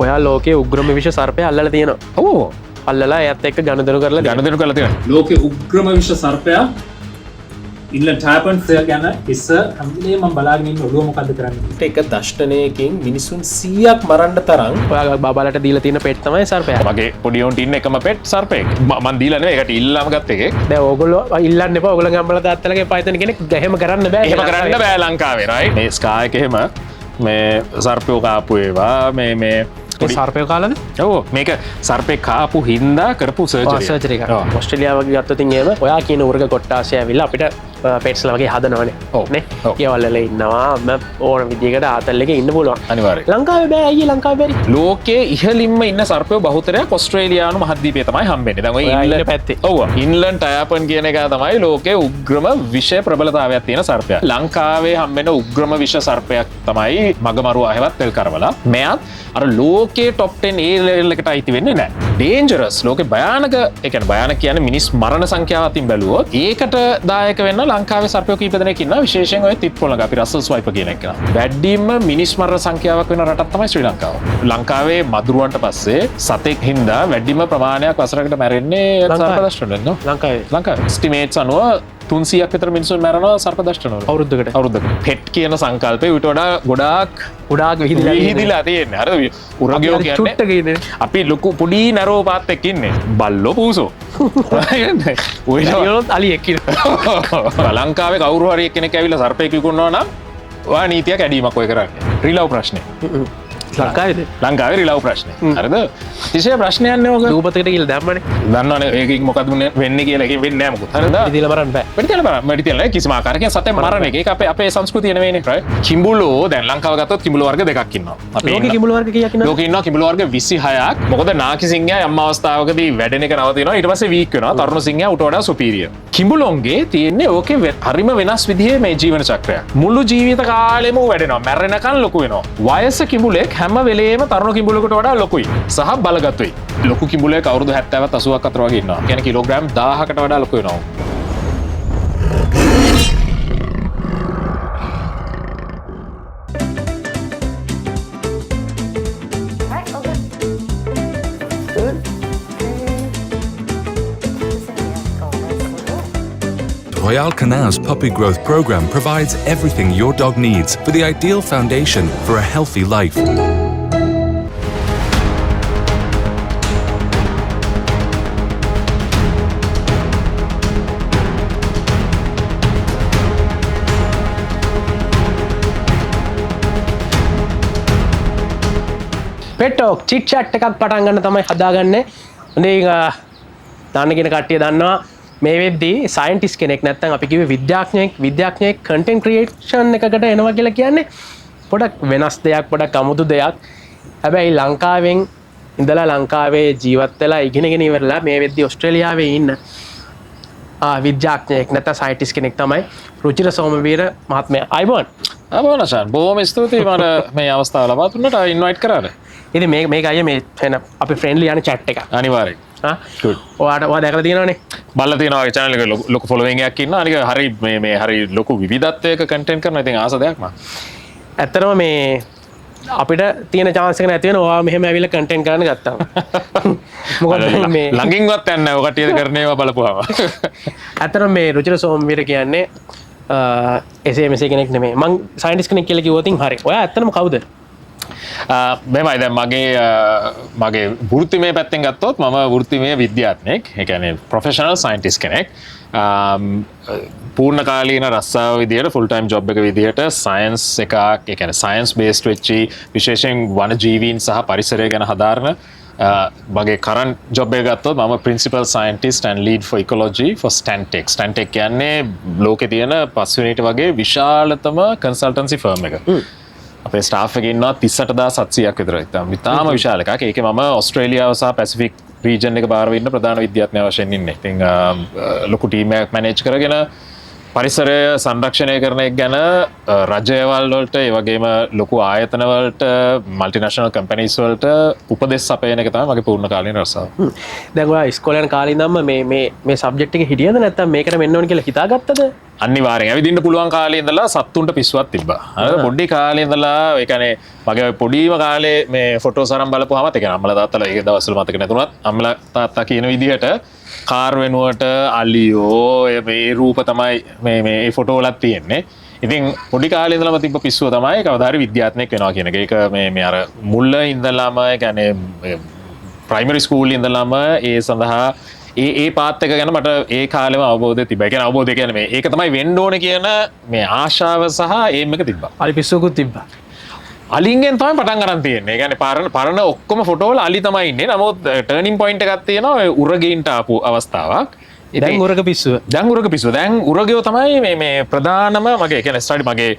ඔයා ලෝකයේ උග්‍රම විෂ සර්පය අල්ලලා තියෙනවා. ඕ අල්ලලා එයත් එක්ක ගනුදෙනු කරලා ගනුදෙනු කරලා තියෙනවා. ලෝකේ උග්‍රම විශ්ව සර්පයා ඉන්ලන්ඩ් ටැපන්ස් ගැන ඉස්සර හැමදේම මම බලාගෙන ඉන්න ඔළුව මොකද්ද කරන්නේ. එක දෂ්ටනයකින් මිනිසුන් 100ක් මරන්න තරම් ඔයා බබාලට දීලා තියෙන පෙට් තමයි සර්පයා. මගේ පොඩි උන්ට ඉන්න එකම පෙට් සර්පෙක්. මම දීලා නෙවෙයි ඒකට ඉල්ලාම ගත්ත එකේ. දැන් ඕගොල්ලෝ ඉල්ලන්න එපා. ඔයගොල්ලන්ගේ අම්මලා තාත්තලාගේ පයිතන කෙනෙක් එහෙම කරන්න බෑ. එහෙම කරන්න බෑ ලංකාවේ රයිට්. මේ ස්කා එක එහෙම මේ සර්පයෝ කාපු ඒවා මේ සර්පය කාලද? ඔව් මේක සර්පෙක් කාපු හින්දා කරපු සර්ජරි එකක්. ඕස්ට්‍රේලියාව වගේ ගත්තොත් එහෙම ඔයා කියන උර්ග කොට්ටාසය ඇවිල්ලා අපිට පෙට්ස්ලා වගේ හදනවනේ. නේ. ඒවල් වල ඉන්නවා ඕන විදිහකට ආතල් එකේ ඉන්න පුළුවන්. අනිවාර්යයෙන්. ලංකාවේ බෑ අයියේ ලංකාවේ බැරි. ලෝකයේ ඉහළින්ම ඉන්න සර්පයෝ බහුතරයක් ඔස්ට්‍රේලියානු මහද්වීපයේ තමයි හම්බෙන්නේ. දැන් ඔය ඉන්ලන්ඩ් පැත්තේ. ඔව් ඉන්ලන්ඩ් ටයාපන් කියන එක තමයි ලෝකයේ උග්‍රම විෂ ප්‍රබලතාවයක් තියෙන සර්පයා. ලංකාවේ හම්බෙන උග්‍රම විෂ සර්පයක් තමයි මගමරු ආහෙවත් තෙල් කරවලා. මෙයත් අර ලෝකයේ টොප් 10 ඒ ලෙවල් එකට අයිති වෙන්නේ නැහැ. ඩේන්ජරස් ලෝකේ භයානක ඒ කියන්නේ භයානක කියන්නේ මිනිස් මරණ සංඛ්‍යාව අතින් බැලුවොත් ඒකට දායක වෙන්න ලංකාවේ සර්පයෝ කීප දෙනෙක් ඉන්නවා. විශේෂයෙන් ඔය තිප්පොළඟ අපි රසල් ස්වයිපර් කියන එක. වැඩිම මිනිස් මරණ සංඛ්‍යාවක් වෙන රටක් තමයි ශ්‍රී ලංකාව. ලංකාවේ මදුරුවන්ට පස්සේ සතෙක් හින්දා වැඩිම ප්‍රමාණයක් වසරකට මැරෙන්නේ සර්ප දෂ්ටවලින් නෝ. ලංකාවේ ස්ටිමේට්ස් අනුව 300ක් විතර මිනිස්සුන් මැරෙනවා සර්ප දෂ්ටවල. අවුරුද්දකට. පෙට් කියන සංකල්පය ඊට වඩා ගොඩාක් විහිදිලා තියෙන්නේ. අර උරගයෝ කියන්නේ අපි ලොකු පොඩි නැරෝ පාත් එක්ක ඉන්නේ. බල්ලෝ පූසෝ. ඔයනොත් අලියෙක් ඉන්නවා. ලංකාවේ කවුරු හරි කෙනෙක් ඇවිල්ලා සර්පෙක් විකුණනවා නම් ඔයා නීතියක් ඇඩීමක් ඔය කරන්නේ. රිලව් ප්‍රශ්නේ. ලංකාවේ රිලව් ප්‍රශ්නේ. හරිද? අතිශය ප්‍රශ්නයක් නේ ඔක. රූපතකට කියලා දැම්මනේ. දන්නවනේ ඒකෙන් මොකද වෙන්නේ කියලා ඒකෙන් වෙන්නේ නැහැ මොකද. හරිද? ඉතින් මරන්න බෑ. මෙඩිතල කිසිම ආකාරයකින් සතෙන් මරණ එක. ඒක අපේ සංස්කෘතිය නෙවෙයිනේ. රයිට්. කිඹුලෝ දැන් ලංකාව ගත්තොත් කිඹුලෝ වර්ග දෙකක් ඉන්නවා. ලෝකේ කිඹුලෝ වර්ග කීයක් ඉන්නවද? ලෝකේ ඉන්නවා කිඹුලෝ වර්ග 26ක්. මොකද නාකි සිංහයා යම් අවස්ථාවකදී වැඩෙන එක නවතිනවා. ඊට පස්සේ වීක් වෙනවා. තරුණ සිංහයා ඌට වඩා සුපීරියර්. කිඹුලොන්ගේ තියෙන්නේ ඕකේ හරිම වෙනස් විදිහේ මේ ජීවන චක්‍රය. මුළු ජීවිත කාලෙම ඌ වැඩෙනවා. මැරෙනකන් ලොකු වෙනවා. වයස කිඹුලෙක් හැම වෙලේම තරුණ කිඹුලෙකුට වඩා ලොකුයි. සහ බලගතුයි. ලොකු කිඹුලෙක් අවුරුදු 70ත් 80ක් අතර වගේ ඉන්නවා. කියන්නේ කිලෝග්‍රෑම් 1000කට වඩා ලොකු වෙනවා. Royal Canal's puppy growth program provides everything your dog needs for the ideal foundation for a healthy life. Pep talk chit chat එකක් පටන් ගන්න තමයි හදාගන්නේ. ඉතින් දාන්න කියන කට්ටිය දන්නවා මේ වෙද්දී සයන්ටිස්ට් කෙනෙක් නැත්නම් අපි කිව්වේ විද්‍යාඥයෙක් කන්ටෙන්ට් ක්‍රියේෂන් එකකට එනවා කියලා කියන්නේ පොඩක් වෙනස් දෙයක්, පොඩක් අමුතු දෙයක්. හැබැයි ලංකාවෙන් ඉඳලා ලංකාවේ ජීවත් වෙලා ඉගෙනගෙන ඉවරලා මේ වෙද්දී ඕස්ට්‍රේලියාවේ ඉන්න විද්‍යාඥයෙක් නැත්නම් සයන්ටිස්ට් කෙනෙක් තමයි රුචිර සෝමවීර මහත්මයා. අයිබෝන්. අබෝනසන් බොහොම ස්තුතියි මට මේ අවස්ථාව ලබා දුන්නට ඉන්වයිට් කරාට. ඉතින් මේක අයියා මේ වෙන අපි ෆ්‍රෙන්ඩ්ලි යන chat එක. අනිවාර්යයෙන්. ඔයා දැකලා තියෙනවනේ. බලලා තියෙනවා ඒ channel එක ලොකු following එකක් ඉන්නවා. අනික හරි මේ හරි ලොකු විවිධත්වයක content කරනවා. ඉතින් ආස දෙයක් මම. ඇත්තටම මේ අපිට තියෙන chance එක නැති වෙන ඔයා මෙහෙම ඇවිල්ලා content කරන්න ගත්තාම. මොකද මේ ළඟින්වත් යන්නේ නැහැ. ඔය කට්ටිය කරන ඒවා බලපුවාම. ඇත්තටම මේ රුචිර සෝමවීර කියන්නේ එසේ මෙසේ කෙනෙක් නෙමෙයි. මං සයන්ටිස්ට් කෙනෙක් කියලා කිව්වොත් හරි. ඔයා ඇත්තටම කවුද? මෙමයි දැන් මගේ වෘත්තිමය පැත්තෙන් ගත්තොත් මම වෘත්තිමය විද්‍යාඥයෙක්. ඒ කියන්නේ ප්‍රොෆෙෂනල් සයන්ටිස්ට් කෙනෙක්. පූර්ණ කාලීන රස්සාව විදියට ෆුල් ටයිම් ජොබ් එක විදියට සයන්ස් එකක්, ඒ කියන්නේ සයන්ස් බේස්ඩ් වෙච්චි විශේෂයෙන් වනජීවීන් සහ පරිසරය ගැන හදාරන මගේ කරන්ට් ජොබ් එක ගත්තොත් මම principal scientist and lead for ecology for Stantec. Stantec කියන්නේ ලෝකේ තියෙන පස්වෙනිට වගේ විශාලතම කන්සල්ටන්සි ෆර්ම් එක. අපේ ස්ටාෆ් එකේ ඉන්නවා 38700ක් විතර. ඉතාලම විශාල එකක්. ඒකේ මම ඕස්ට්‍රේලියාව සහ පැසිෆික් රීජන් එක බාර ඉන්න ප්‍රධාන විද්‍යාඥයා වශයෙන් ඉන්නේ. ඉතින් ලොකු ටීම් එකක් මැනේජ් කරගෙන පරිසරය සංරක්ෂණය කරන එක ගැන රජයවල් වලට ඒ වගේම ලොකු ආයතන වලට මල්ටිනේෂනල් කම්පැනිස් වලට උපදෙස් අපයන එක තමයි මගේ පූර්ණ කාලීන රසාව. දැන් ඔයා ඉස්කෝලේ යන කාලේ ඉඳන්ම මේ සබ්ජෙක්ට් එකේ හිටියද නැත්නම් මේකට මෙන්න ඕන කියලා හිතාගත්තද? අනිවාර්යෙන් ඇවිදින්න පුළුවන් කාලේ ඉඳලා සත්තුන්ට පිස්සුවක් තිබ්බා. අර පොඩි කාලේ ඉඳලා ඒ කියන්නේ මගේ පොඩිම කාලේ මේ ෆොටෝස් අරන් බලපුවාම ඒ කියන්නේ අම්මලා තාත්තලා ඒ දවස්වල මතක නැතුණත් අම්මලා තාත්තා කියන විදිහට කාර් වෙනුවට අලියෝ මේ රූප තමයි මේ ෆොටෝ වලත් තියෙන්නේ. ඉතින් පොඩි කාලේ ඉඳලම තිබ්බ පිස්සුව තමයි කවදා හරි විද්‍යාත්මක වෙනවා කියන එක. ඒක මේ අර මුල්ල ඉඳලාම ඒ කියන්නේ ප්‍රයිමරි ස්කූල් ඉඳලාම ඒ සඳහා ඒ පාත් එක ගැන මට ඒ කාලෙම අවබෝධය තිබ්බා. ඒ කියන්නේ අවබෝධය කියන්නේ මේ ඒක තමයි වෙන්න ඕනේ කියන මේ ආශාව සහ ඒම් එක තිබ්බා. අලි පිස්සුවකුත් තිබ්බා. අලින්ගෙන් තමයි පටන් ගන්න තියෙන්නේ. ඒ කියන්නේ පරණ ඔක්කොම ෆොටෝ වල අලි තමයි ඉන්නේ. නමුත් ටර්නින් පොයින්ට් එකක් තියෙනවා ඔය උරගීන්ට ආපු අවස්ථාවක්. දැන් උරග පිස්සුව. දැන් උරගයෝ තමයි මේ ප්‍රධානම මගේ කියන්නේ ස්ටඩි මගේ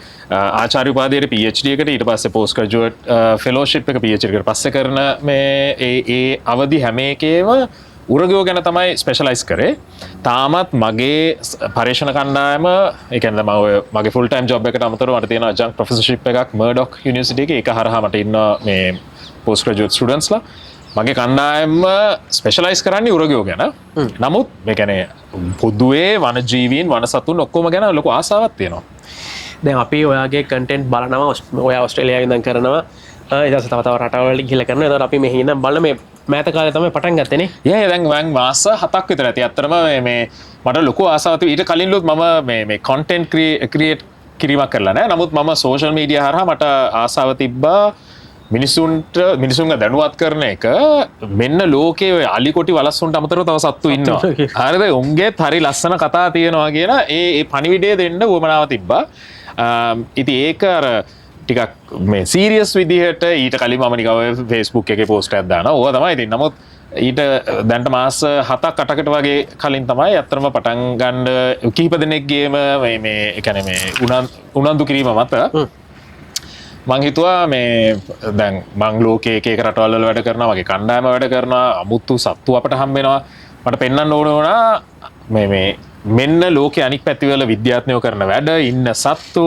ආචාර්ය උපාධියට PhD එකට ඊට පස්සේ පෝස්ට් ග්‍රැජුවේට් ෆෙලෝෂිප් එක PhD එකට පස්සේ කරන මේ ඒ අවදි හැම එකේම උරගයෝ ගැන තමයි ස්පෙෂලයිස් කරේ. තාමත් මගේ පර්යේෂණ කණ්ඩායම ඒ කියන්නේ මගේ ෆුල් ටයිම් ජොබ් එකට අමතරව මට තියෙන අජන්ක් ප්‍රොෆෙසර්ෂිප් එකක් මර්ඩොක් යුනිවර්සිටි එකේ. ඒක හරහා මට ඉන්න මේ පෝස්ට් ග්‍රැජුවේට් ස්ටුඩන්ට්ස්ලා මගේ කණ්ඩායම ස්පෙෂලයිස් කරන්නේ උරගයෝ ගැන. නමුත් මේ කියන්නේ පොදුවේ වනජීවීන් වනසතුන් ඔක්කොම ගැන ලොකු ආසාවක් තියෙනවා. දැන් අපි ඔයාගේ කන්ටෙන්ට් බලනවා. ඔයා ඕස්ට්‍රේලියාවේ ඉඳන් කරනවා. ඊට පස්සේ තව රටවල් ගිහිල්ලා කරනවා. ඒතකොට අපි මෙහි ඉඳන් බලන මේ මෑත කාලේ තමයි පටන් ගත්තේනේ. දැන් මම මාස 7ක් විතර ඇති. අත්‍තරම මේ මට ලොකු ආසාවක් ඊට කලින්ලුත් මම මේ කන්ටෙන්ට් ක්‍රියේට් කිරීමක් කරලා නැහැ. නමුත් මම සෝෂල් මීඩියා හරහා මට ආසාව තිබ්බා මිනිසුන්ව දැනුවත් කරන එක. මෙන්න ලෝකයේ ඔය අලි කොටි වලස්සුන්ට අමතරව තව සත්තු ඉන්නවා. හරිද? උන්ගේත් හරි ලස්සන කතා තියෙනවා කියන ඒ පණිවිඩය දෙන්න උවමනාව තිබ්බා. ඉතින් ඒක අර ටිකක් මේ සීරියස් විදිහට ඊට කලින් මම නිකන් Facebook එකේ පෝස්ට් එකක් දානවා. ඕවා තමයි ඉතින්. නමුත් ඊට දැන්ට මාස 7ක් 8කට වගේ කලින් තමයි අත්‍තරම පටන් ගන්න කිහිප දෙනෙක්ගේම මේ ඒ කියන්නේ මේ උනන්දු කිරීම මත මං හිතුවා මේ දැන් මං ලෝකයේ එක රටවල් වල වැඩ කරනවා, මගේ කණ්ඩායම වැඩ කරනවා, අමුතු සත්තු අපට හම්බ වෙනවා. මට පෙන්වන්න ඕන වුණා මේ මෙන්න ලෝකයේ අනික් පැතිවල විද්‍යාඥයෝ කරන වැඩ ඉන්න සත්තු.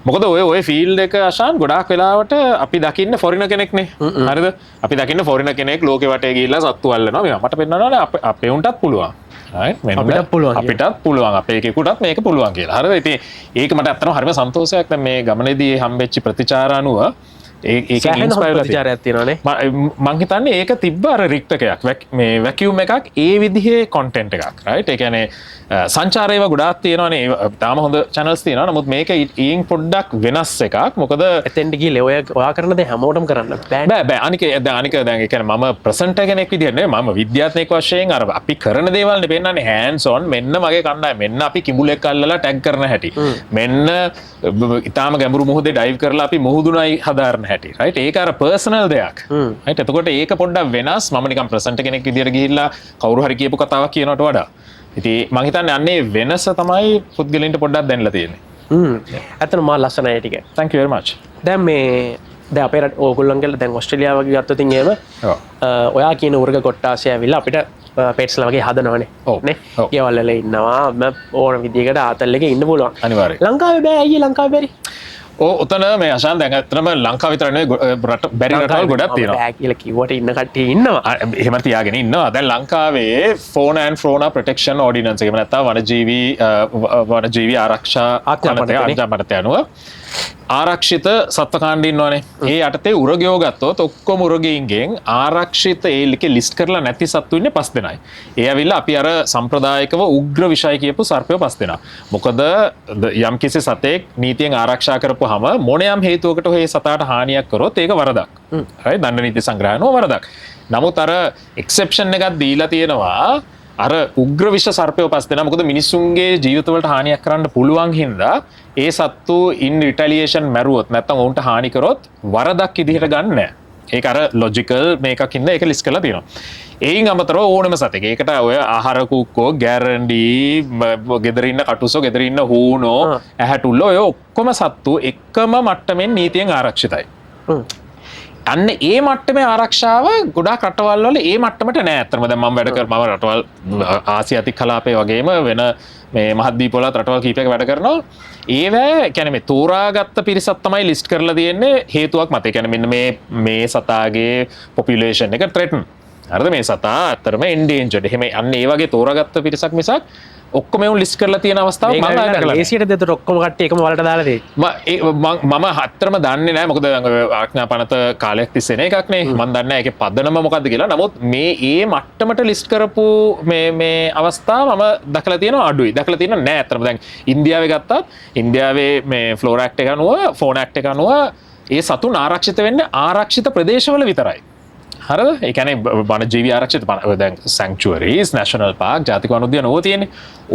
මොකද ඔය ෆීල්ඩ් එක අශාන් ගොඩාක් වෙලාවට අපි දකින්න ෆොරින කෙනෙක්නේ. හරිද? අපි දකින්න ෆොරින කෙනෙක් ලෝකෙ වටේ ගිහිල්ලා සත්තු අල්ලනවා. මේවා මට පෙන්වනවා අපේ උන්ටත් පුළුවන්. අපිටත් පුළුවන් අපේ එකෙකුටත් මේක පුළුවන් කියලා. හරිද? ඉතින් ඒක මට ඇත්තටම හරිම සන්තෝෂයක්. දැන් මේ ගමනේදී හම්බෙච්ච ප්‍රතිචාර අනුව ඒකෙන් ඉන්ස්පයර් ප්‍රතිචාරයක් තියෙනවානේ. මං හිතන්නේ ඒක තිබ්බ අර රික්ට් එකක් මේ වැකියුම් එකක් ඒ විදිහේ කන්ටෙන්ට් එකක්. රයිට්? ඒ කියන්නේ සංචාරයව ගොඩාක් තියෙනවානේ. තාම හොඳ channels තියෙනවා. නමුත් මේක ඊයින් පොඩ්ඩක් වෙනස් එකක්. මොකද එතෙන්ට ගිහලා ඔයා කරන දේ හැමෝටම කරන්න බෑ. අනික දැන් ඒ කියන්නේ මම ප්‍රසන්ටර් කෙනෙක් විදිහට නෙවෙයි. මම විද්‍යාත්මක වශයෙන් අර අපි කරන දේවල් නේ පෙන්නන්නේ hands on. මෙන්න මගේ කණ්ඩායම. මෙන්න අපි කිඹුලෙක් අල්ලලා ටැග් කරන හැටි. මෙන්න ඊටාම ගැඹුරු මුහුදේ ඩයිව් කරලා අපි මුහුදුනයි හදාරන හැටි. රයිට්? ඒක අර පර්සනල් දෙයක්. රයිට්? එතකොට ඒක පොඩ්ඩක් වෙනස්. මම නිකන් ප්‍රසන්ටර් කෙනෙක් විදිහට ගිහිල්ලා කවුරු හරි කියපු කතාවක් කියනවට වඩා. ඉතින් මං හිතන්නේ අන්නේ වෙනස තමයි පුද්ගලයන්ට පොඩ්ඩක් දැනලා තියෙන්නේ. ඇත්තටම මා ලස්සනයි ටික. thank you very much. දැන් මේ දැන් අපේ රට ඕගොල්ලන්ගේ දැන් ඕස්ට්‍රේලියාව වගේ ගත්තොත් එහෙම ඔයා කියන උර්ග කොට්ටාසය ඇවිල්ලා අපිට පෙට්ස්ලා වගේ හදනවනේ. නේ? ගෙවල් වල ඉන්නවා. ඕන විදිහකට ආතල් එකේ ඉන්න පුළුවන්. අනිවාර්යයෙන්. ලංකාවේ බෑ අයියේ ලංකාවේ බැරි. ඔතන මේ අශාන් දැන් අත්‍තරම ලංකාව විතර නෙවෙයි බැරි රටවල් ගොඩක් තියෙනවා. බෑ කියලා කිව්වට ඉන්න කට්ටිය ඉන්නවා. එහෙම තියාගෙන ඉන්නවා. දැන් ලංකාවේ fauna and fauna protection ordinance එක නැත්නම් වනජීවී ආරක්ෂා ආඥාපනතය අනුව ආරක්ෂිත සත්ව කාණ්ඩ ඉන්නවනේ. ඒ යටතේ උරගයෝ ගත්තොත් ඔක්කොම උරගීන්ගෙන් ආරක්ෂිත ඒකේ ලිස්ට් කරලා නැති සත්තු ඉන්නේ 5 දෙනයි. ඒ ඇවිල්ලා අපි අර සම්ප්‍රදායිකව උග්‍ර විෂය කියපු සර්පයෝ 5 දෙනා. මොකද යම් කිසි සතෙක් නීතියෙන් ආරක්ෂා කරපුවාම මොනියම් හේතුවකට ඔය සතාට හානියක් කරොත් ඒක වරදක්. හරි? දණ්ඩ නීති සංග්‍රහණය වරදක්. නමුත් අර එක්සෙප්ෂන් එකක් දීලා තියෙනවා අර උග්‍ර විෂ සර්පයෝ 5 දෙනා. මොකද මිනිස්සුන්ගේ ජීවිතවලට හානියක් කරන්න පුළුවන් හින්දා ඒ සත්තු ඉන් රිටැලියේෂන් මැරුවොත් නැත්නම් උන්ට හානි කරොත් වරදක් විදිහට ගන්න නැහැ. ඒක අර ලොජිකල් මේකකින්ද ඒක ලිස්ට් කරලා තියෙනවා. ඒයින් අමතරව ඕනම සතෙක්. ඒකට ඔය ආහාර කුක්කෝ, ගැරන්ඩි, ගෙදර ඉන්න කටුසෝ, ගෙදර ඉන්න හූනෝ, ඇහැටුල්ලෝ ඔය ඔක්කොම සත්තු එකම මට්ටමින් නීතියෙන් ආරක්ෂිතයි. අන්න ඒ මට්ටමේ ආරක්ෂාව ගොඩාක් රටවල් වල ඒ මට්ටමට නෑ. අත්‍තරම දැන් මම වැඩ කරන රටවල් ආසියාතික කලාපයේ වගේම වෙන මේ මහද්වීප වල රටවල් කීපයක වැඩ කරනවා. ඒවැ කියන්නේ මේ තෝරාගත්ත පිරිසක් තමයි ලිස්ට් කරලා තියෙන්නේ හේතුවක් මත. ඒ කියන්නේ මෙන්න මේ සතාගේ පොපියුලේෂන් එක ත්‍රෙටන්. හරිද මේ සතා ඇත්තටම එන්ඩේන්ජර්ඩ් එහෙම අන්න ඒ වගේ තෝරාගත්ත පිරිසක් මිසක් ඔක්කොම උන් ලිස්ට් කරලා තියෙන අවස්ථාවක් මම දැකලා නැහැ. ලේසියට දෙතට ඔක්කොම කට්ටිය එකම වලට දාලා තියෙන්නේ. මම හත්තරම දන්නේ නැහැ මොකද ආඥා පනත කාලයක් තිස්සේ නේ එකක් නේ මම දන්නේ නැහැ ඒකේ පදනම මොකද්ද කියලා. නමුත් මේ මට්ටමට ලිස්ට් කරපු මේ අවස්ථාව මම දැකලා තියෙනවා අඩුයි. දැකලා තියෙනවා නෑ අතරම. දැන් ඉන්දියාවේ ගත්තත් ඉන්දියාවේ මේ ෆ්ලෝරා ඇක්ට් එක අනුව ෆෝන් ඇක්ට් එක අනුව ඒ සතුන් ආරක්ෂිත වෙන්නේ ආරක්ෂිත ප්‍රදේශවල විතරයි. හරිද? ඒ කියන්නේ වනජීවි ආරක්ෂිත දැන් සැන්ක්චුවරිස්, නැෂනල් පාර්ක්, ජාතික වනෝද්‍යාන ඕවා තියෙන්නේ.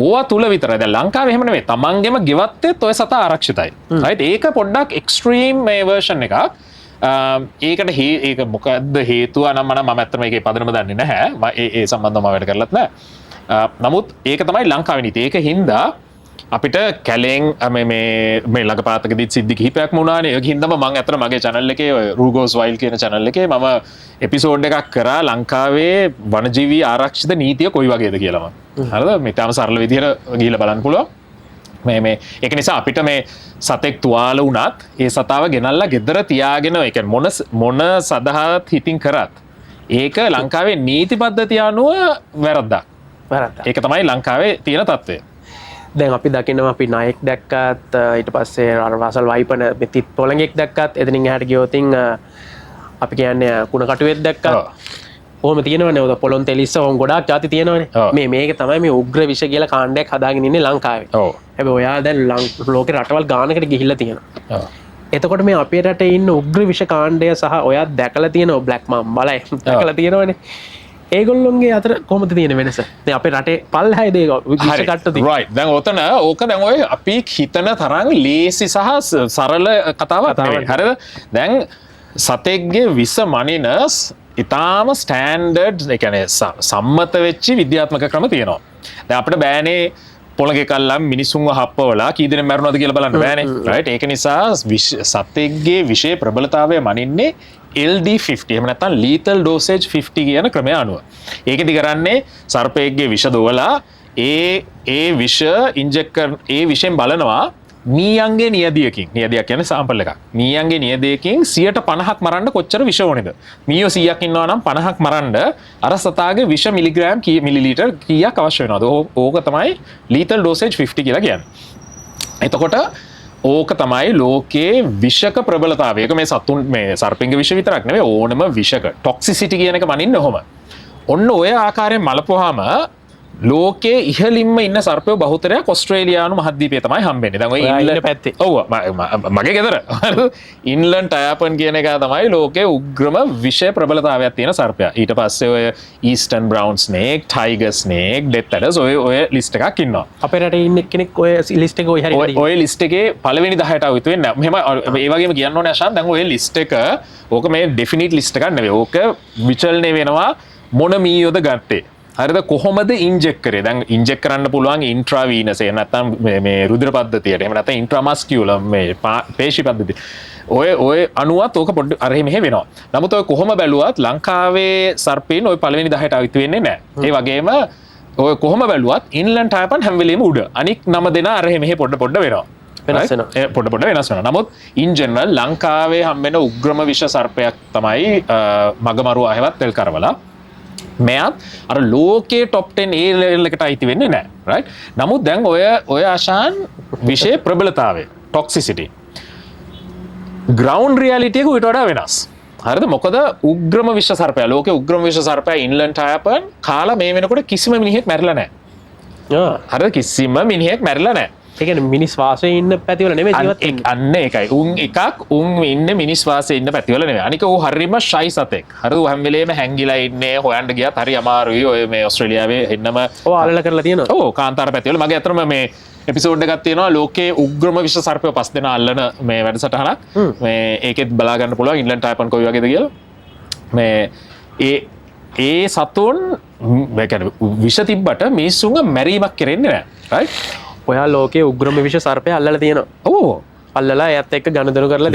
ඕවා තුල විතරයි. දැන් ලංකාවේ එහෙම නෙමෙයි. තමන්ගෙම ගෙවත්තෙත් ඔය සතා ආරක්ෂිතයි. right? ඒක පොඩ්ඩක් එක්ස්ට්‍රීම් මේ version එකක්. ඒකට ඒක මොකද්ද හේතුව නම් මම ඇත්තටම ඒකේ පදනම දන්නේ නැහැ. ඒ සම්බන්ධව මම වැඩ කරලත් නැහැ. නමුත් ඒක තමයි ලංකාවේ නීතිය. ඒක හින්දා අපිට කැලෙන් මේ ළඟ පාතකදීත් සිද්ධි කිහිපයක්ම වුණානේ. ඒක හින්දාම මම අතන මගේ channel එකේ රූගෝස් වයිල්ඩ් කියන channel එකේ මම එපිසෝඩ් එකක් කරා ලංකාවේ වනජීවී ආරක්ෂිත නීතිය කොයි වගේද කියලා මම. හරිද? මේ තාම සරල විදිහට ගිහිල්ලා බලන්න පුළුවන්. මේ ඒක නිසා අපිට මේ සතෙක් තුවාල වුණත් ඒ සතාව ගෙනල්ලා ගෙදර තියාගෙන ඒ කියන්නේ මොන සදහත් හිතින් කරත් ඒක ලංකාවේ නීති පද්ධතිය අනුව වැරද්දක්. ඒක තමයි ලංකාවේ තියෙන තත්ත්වය. දැන් අපි දකිනවා අපි නයෙක් දැක්කත් ඊට පස්සේ රවසල් වයිපන තිත් පොළඟෙක් දැක්කත් එතනින් එහාට ගියොතින් අපි කියන්නේ කුණ කටුවෙක් දැක්කත් ඔහොම තියෙනවනේ ඔය පොළොන් තෙලිස්ස ඔහොම ගොඩාක් ಜಾති තියෙනවනේ මේක තමයි මේ උග්‍ර විෂ කියලා කාණ්ඩයක් හදාගෙන ඉන්නේ ලංකාවේ. හැබැයි ඔයා දැන් ලෝකේ රටවල් ගානකට ගිහිල්ලා තියෙනවා. එතකොට මේ අපේ රටේ ඉන්න උග්‍ර විෂ කාණ්ඩය සහ ඔයා දැකලා තියෙනවා බ්ලැක් මම්බලයි දැකලා තියෙනවනේ. ඒගොල්ලොන්ගේ අතර කොහොමද තියෙන වෙනස? දැන් අපේ රටේ පල්ලෙහායි දේක විෂ කට්ට තියෙනවා. right. දැන් ඕක දැන් ඔය අපි හිතන තරම් ලේසි සහ සරල කතාවක් නෙවෙයි. හරිද? දැන් සතෙක්ගේ විෂ මනිනස් ඉතාම ස්ටෑන්ඩඩ් ඒ කියන්නේ සම්මත වෙච්ච විද්‍යාත්මක ක්‍රම තියෙනවා. දැන් අපිට බෑනේ පොළගේ කල්ලම් මිනිසුන්ව හප්පවලා කී දෙනෙක් මැරුණාද කියලා බලන්න බෑනේ. right? ඒක නිසා සතෙක්ගේ විෂේ ප්‍රබලතාවය මනින්නේ LD50 එහෙම නැත්නම් lethal dosage 50 කියන ක්‍රමය අනුව. ඒකෙදි කරන්නේ සර්පයෙක්ගේ විෂ දොවලා ඒ විෂ ඉන්ජෙක්ට් ඒ විෂයෙන් බලනවා මීයන්ගේ නියදියකින්. නියදියක් කියන්නේ සාම්පල් එකක්. මීයන්ගේ නියදියකින් 50%ක් මරන්න කොච්චර විෂ ඕනේද? මීයෝ 100ක් ඉන්නවා නම් 50ක් මරන්න අර සතාගේ විෂ මිලිග්‍රෑම් මිලිලීටර් කීයක් අවශ්‍ය වෙනවද? ඕක තමයි lethal dosage 50 කියලා කියන්නේ. එතකොට ඕක තමයි ලෝකයේ විෂක ප්‍රබලතාවය. ඒක මේ සතුන් මේ සර්පින්ගේ විෂ විතරක් නෙවෙයි ඕනම විෂක. ටොක්සිසිටි කියන එක මනින්නේ ඔහොම. ඔන්න ඔය ආකාරයෙන් මලපුවාම ලෝකයේ ඉහළින්ම ඉන්න සර්පයෝ බහුතරයක් ඕස්ට්‍රේලියානු මහද්වීපයේ තමයි හම්බෙන්නේ. දැන් ඔය ඉන්ලන්ඩ් පැත්තේ. ඔව් මගේ ගෙදර. ඉන්ලන්ඩ් ටයපන් කියන එක තමයි ලෝකයේ උග්‍රම විෂ ප්‍රබලතාවයක් තියෙන සර්පයා. ඊට පස්සේ ඔය eastern brown snake, tiger snake, death adders ඔය ලිස්ට් එකක් ඉන්නවා. අපේ රටේ ඉන්න කෙනෙක් ඔය ලිස්ට් එක ඔය හරියට ඔය ලිස්ට් එකේ පළවෙනි 10ට අවුත් වෙන්නේ නැහැ. මෙහෙම ඒ වගේම කියන්න ඕනේ අශාන් දැන් ඔය ලිස්ට් එක ඕක මේ ඩෙෆිනිට් ලිස්ට් එකක් නෙවෙයි. ඕක විචලනය වෙනවා මොන මීයෝද ගත්තේ. හරිද කොහොමද ඉන්ජෙක්ට් කරේ? දැන් ඉන්ජෙක්ට් කරන්න පුළුවන් ඉන්ට්‍රාවීනස් එහෙම නැත්නම් මේ රුධිර පද්ධතියට එහෙම නැත්නම් ඉන්ට්‍රාමස්කියුලර් මේ පේශි පද්ධතිය. ඔය අණුවත් ඕක පොඩ්ඩ අර එහෙම වෙනවා. නමුත් ඔය කොහොම බැලුවත් ලංකාවේ සර්පීන් ඔය පළවෙනි 10ට අවිතු වෙන්නේ නැහැ. ඒ වගේම ඔය කොහොම බැලුවත් ඉන්ලන්ඩ් ටයපන් හැම වෙලෙම උඩ. අනික් 9 දෙනා අර එහෙම පොඩ වෙනවා. වෙනස් වෙනවා. පොඩ වෙනස් වෙනවා. නමුත් ඉන් ජෙනරල් ලංකාවේ හම්බෙන උග්‍රම විෂ සර්පයක් තමයි මගමරුවා හැවත් තෙල් කරවලා. මෙයත් අර ලෝකයේ টොප් 10 ඒ ලෙවල් එකට අයිති වෙන්නේ නැහැ. right? නමුත් දැන් ඔය ආශාන් විෂය ප්‍රබලතාවය ටොක්සිසිටි ග්‍රවුන්ඩ් රියැලිටි එක ඊට වඩා වෙනස්. හරිද? මොකද උග්‍රම විෂ සර්පයා ලෝකයේ උග්‍රම විෂ සර්පයා ඉන්ලන්ඩ් ටයපන් කාලා මේ වෙනකොට කිසිම මිනිහෙක් මැරිලා නැහැ. හරිද? කිසිම මිනිහෙක් මැරිලා නැහැ. ඒ කියන්නේ මිනිස් වාසයේ ඉන්න පැතිවල නෙමෙයි ජීවත් වෙන්නේ. අන්න ඒකයි. උන් ඉන්නේ මිනිස් වාසයේ ඉන්න පැතිවල නෙමෙයි. අනික ඌ හරිම ෂයි සතෙක්. හරිද? ඌ හැම වෙලේම හැංගිලා ඉන්නේ. හොයන්න ගියත් හරි අමාරුයි. ඔය මේ ඕස්ට්‍රේලියාවේ එන්නම ඔව් අල්ලලා කරලා තියෙනවා. ඔව් කාන්තාර පැතිවල මගේ අතරම මේ එපිසෝඩ් එකක් තියෙනවා ලෝකයේ උග්‍රම විෂ සර්පය 5 දෙනා අල්ලන මේ වැඩසටහනක්. මේ ඒකෙත් බලා ගන්න පුළුවන් ඉන්ලන්ඩ් ටයපන් කොයි වගේද කියලා. මේ ඒ සතුන් මේ කියන්නේ විෂ තිබ්බට මිනිස්සුන්ව මැරීමක් කරන්නේ නැහැ. right? ඔයා ලෝකයේ උග්‍රම විෂ සර්පය අල්ලලා තියෙනවා. ඔව්. අල්ලලා එයත් එක්ක ගනුදෙනු කරලා